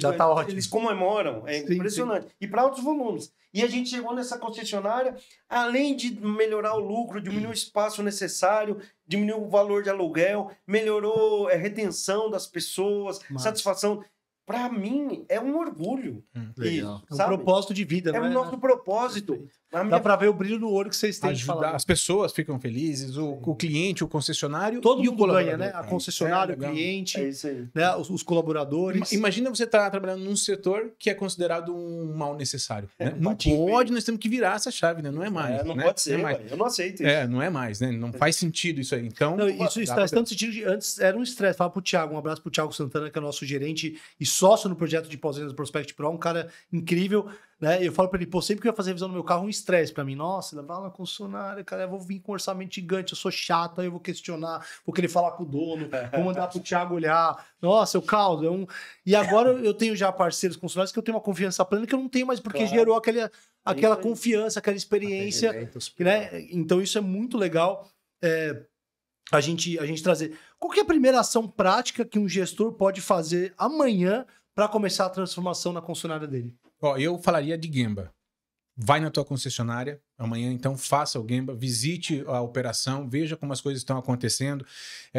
Já tá ótimo. eles comemoram. É Sim, impressionante. E para altos volumes. E a gente chegou nessa concessionária, além de melhorar o lucro, diminuir o espaço necessário, diminuir o valor de aluguel, melhorou a retenção das pessoas, Massa. satisfação. Para mim, é um orgulho. Legal. Isso, É um sabe? propósito de vida, É não o nosso propósito. A Dá minha pra ver o brilho no olho que vocês têm de Ajudar, falar. as pessoas ficam felizes, o cliente, o concessionário Todo e o mundo ganha, colaborador. né? A concessionária, o legal. cliente, É isso aí. né? Os colaboradores. Imagina você estar trabalhando num setor que é considerado um mal necessário. Né? Não batinho pode, nós temos que virar essa chave, né? Não é mais. Não né? pode ser, Não é mais. velho. Eu não aceito isso. É, não é mais, né? Não faz sentido isso aí. Então, Não, isso dá faz pra- tanto sentido de antes era um estresse. Fala pro Thiago, um abraço pro Thiago Santana, que é nosso gerente e sócio no projeto de pós-venda do Prospect Pro, um cara incrível, né? Eu falo pra ele, pô, sempre que eu ia fazer revisão no meu carro, um estresse pra mim. Nossa, levar na concessionária, cara, eu vou vir com um orçamento gigante, eu sou chato, aí eu vou questionar, vou querer falar com o dono, vou mandar pro Thiago olhar. Nossa, eu caldo. E agora eu tenho já parceiros concessionários que eu tenho uma confiança plena que eu não tenho mais, porque Claro. gerou aquela isso aí. confiança, aquela experiência. Atendimentos. Né? Então isso é muito legal a gente trazer. Qual que é a primeira ação prática que um gestor pode fazer amanhã para começar a transformação na concessionária dele? Ó, eu falaria de Gemba. Vai na tua concessionária amanhã, então faça o Gemba, visite a operação, veja como as coisas estão acontecendo,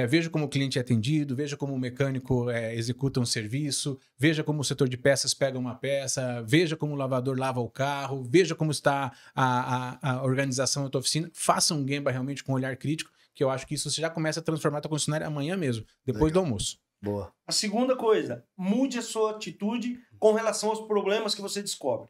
veja como o cliente é atendido, veja como o mecânico executa um serviço, veja como o setor de peças pega uma peça, veja como o lavador lava o carro, veja como está a organização da tua oficina. Faça um Gemba realmente com um olhar crítico, que eu acho que isso você já começa a transformar a tua concessionária amanhã mesmo, depois Legal. do almoço. Boa. A segunda coisa, mude a sua atitude com relação aos problemas que você descobre.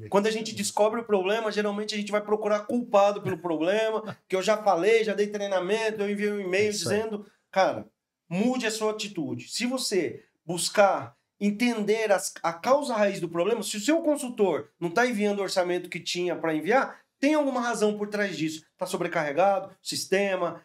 Quando a gente descobre o problema, geralmente a gente vai procurar culpado pelo problema, que eu já falei, já dei treinamento, eu enviei um e-mail Isso aí. dizendo, cara, mude a sua atitude. Se você buscar entender a causa raiz do problema, se o seu consultor não está enviando o orçamento que tinha para enviar, tem alguma razão por trás disso. Está sobrecarregado, sistema,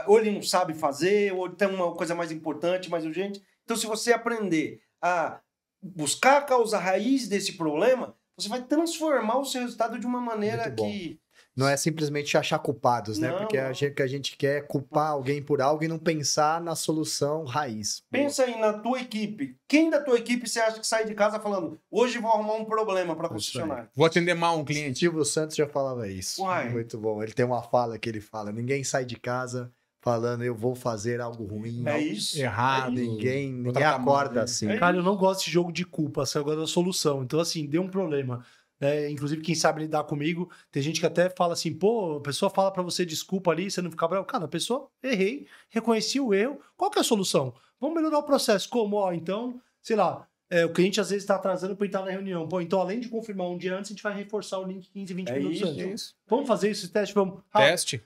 ou ele não sabe fazer, ou tem uma coisa mais importante, mais urgente. Então, se você aprender a buscar a causa raiz desse problema, você vai transformar o seu resultado de uma maneira Muito bom. que... Não é simplesmente achar culpados, né? Não, Porque não. o que a gente quer é culpar alguém por algo e não pensar na solução raiz. Pensa aí na tua equipe. Quem da tua equipe você acha que sai de casa falando hoje vou arrumar um problema para concessionária? Vou atender mal um cliente. Silvio Santos já falava isso. Uai. Muito bom. Ele tem uma fala que ele fala: ninguém sai de casa falando eu vou fazer algo ruim. É isso. Errado. Ninguém tratar mal, acorda né? assim. É Cara, eu não gosto de jogo de culpa, eu gosto da solução. Então, assim, deu um problema. Né? Inclusive, quem sabe lidar comigo, tem gente que até fala assim, pô, a pessoa fala pra você desculpa ali, você não ficar bravo. Cara, a pessoa, errei, reconheci o erro. Qual que é a solução? Vamos melhorar o processo. Como? Ó, então, sei lá, o cliente às vezes está atrasando para entrar na reunião. Pô, então, além de confirmar um dia antes, a gente vai reforçar o link 15, 20 minutos isso, antes. Isso. Vamos fazer esse teste? Vamos. Teste.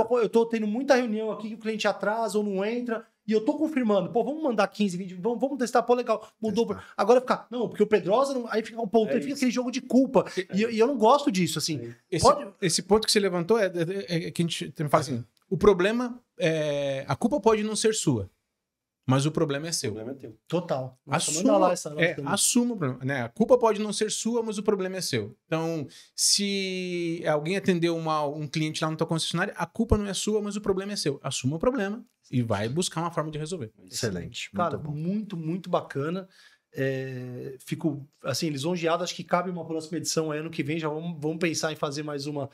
Pô, eu tô tendo muita reunião aqui que o cliente atrasa ou não entra. E eu tô confirmando, pô, vamos mandar 15, 20, vamos testar, pô, legal, mudou. Testar. Agora fica, não, porque o Pedrosa, não, aí fica um ponto, aí fica aquele jogo de culpa. E eu não gosto disso, assim. Esse, Pode- esse ponto que você levantou é que a gente fala assim, o problema a culpa pode não ser sua, mas o problema é O seu. problema é teu. Total. Nossa, manda lá essa nota também. Assuma o problema, né? A culpa pode não ser sua, mas o problema é seu. Então, se alguém atendeu mal um cliente lá na tua concessionária, a culpa não é sua, mas o problema é seu. Assuma o problema e vai buscar uma forma de resolver. Excelente. Cara, Muito bom. muito, muito bacana. Fico, assim, lisonjeado. Acho que cabe uma próxima edição aí, ano que vem. Já vamos pensar em fazer mais uma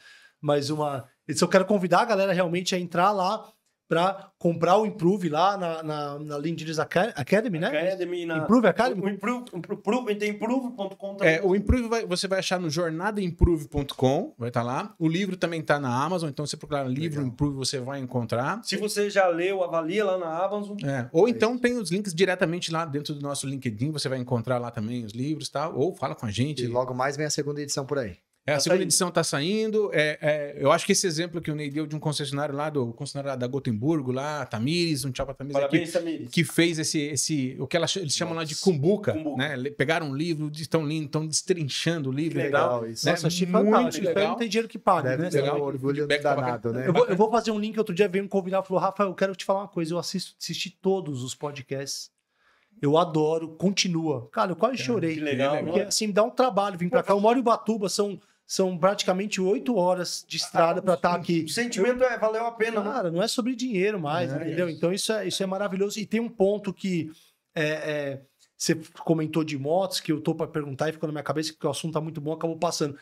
edição. Eu quero convidar a galera realmente a entrar lá para comprar o Improve lá na Lean Dealers Academy, né? Academy, Improve Academy? O Improve, tem improve.com também. O Improve você vai achar no jornadaimprove.com, vai estar lá. O livro também está na Amazon, então você procurar livro Improve, você vai encontrar. Se você já leu, avalia lá na Amazon. Ou então tem os links diretamente lá dentro do nosso LinkedIn, você vai encontrar lá também os livros e tal, ou fala com a gente. E logo mais vem a segunda edição por aí. A segunda edição está saindo. Eu acho que esse exemplo que o Ney deu de um concessionário lá, do concessionário da Gotemburgo, lá, Tamires, um tchau pra Tamires aqui, Parabéns, Tamires. que fez o que eles chamam lá de cumbuca, né? Pegaram um livro, estão lindo, estão destrinchando o livro. Legal, isso. Nossa, achei Muito fantástico. legal. Não tem dinheiro que pague, Deve né? ser legal. um orgulho Feedback danado, né? Eu vou fazer um link. Outro dia veio me convidar e falou: Rafael, eu quero te falar uma coisa. Eu assisti todos os podcasts. Eu adoro, continua. Cara, eu quase chorei. Que legal. Porque assim, me dá um trabalho vir pra cá. Eu moro em Ubatuba, são praticamente 8 horas de estrada pra estar aqui. O sentimento valeu a pena, né? Cara, não é sobre dinheiro mais, entendeu? Então isso é maravilhoso. E tem um ponto que você comentou de motos, que eu tô para perguntar e ficou na minha cabeça, que o assunto tá muito bom, acabou passando.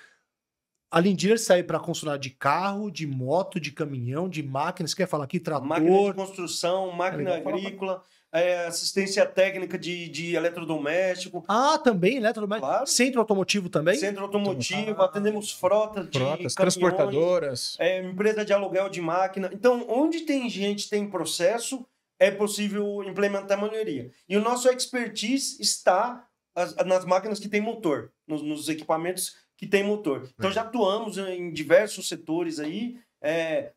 A Lean Dealers sai para concessionária de carro, de moto, de caminhão, de máquina. Você quer falar aqui? Trator? Máquina de construção, máquina legal. agrícola, assistência técnica de eletrodoméstico, Ah, também, eletrodoméstico. Claro. Centro automotivo também? centro automotivo, atendemos frotas de Frotas, caminhões, transportadoras. empresa de aluguel de máquina. Então, onde tem gente, tem processo, é possível implementar melhoria. E o nosso expertise está nas máquinas que têm motor, nos equipamentos que têm motor. Então, já atuamos em diversos setores aí,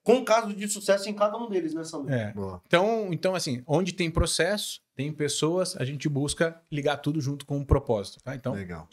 com casos de sucesso em cada um deles, né, Sandro? Boa. Então, assim, onde tem processo, tem pessoas, a gente busca ligar tudo junto com um propósito, tá? Então, Legal.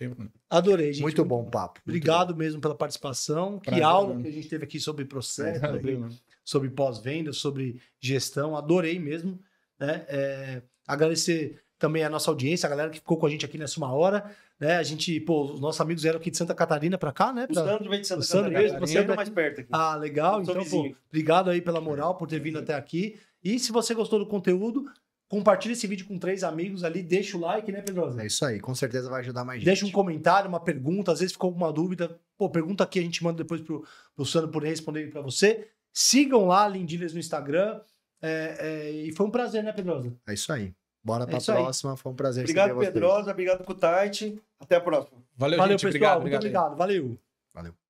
Adorei, gente. Muito bom papo. Muito Obrigado mesmo pela participação. Que Prazer, aula mano. que a gente teve aqui sobre processo, Valeu. sobre pós-venda, sobre gestão. Adorei mesmo. Né? Agradecer também a nossa audiência, a galera que ficou com a gente aqui nessa 1 hora. Né? A gente, os nossos amigos vieram aqui de Santa Catarina para cá, né? O Sandro vem de Santa o Sandro Catarina, mesmo, você Sandro é mais perto aqui. Ah, legal. Eu sou Então, vizinho. obrigado aí pela moral, por ter vindo até aqui. E se você gostou do conteúdo, compartilha esse vídeo com 3 amigos ali, deixa o like, né, Pedrosa? É isso aí, com certeza vai ajudar mais gente. Deixa um comentário, uma pergunta, às vezes ficou alguma dúvida. Pergunta aqui, a gente manda depois pro Sandro poder responder para você. Sigam lá, Lean Dealers no Instagram. E foi um prazer, né, Pedrosa? É isso aí. Bora pra isso aí. próxima. Foi um prazer Obrigado, receber vocês. Obrigado, Pedrosa. Obrigado, Kutaiti. Até a próxima. Valeu, Valeu, gente. pessoal. Obrigado. Muito obrigado. Valeu. Valeu.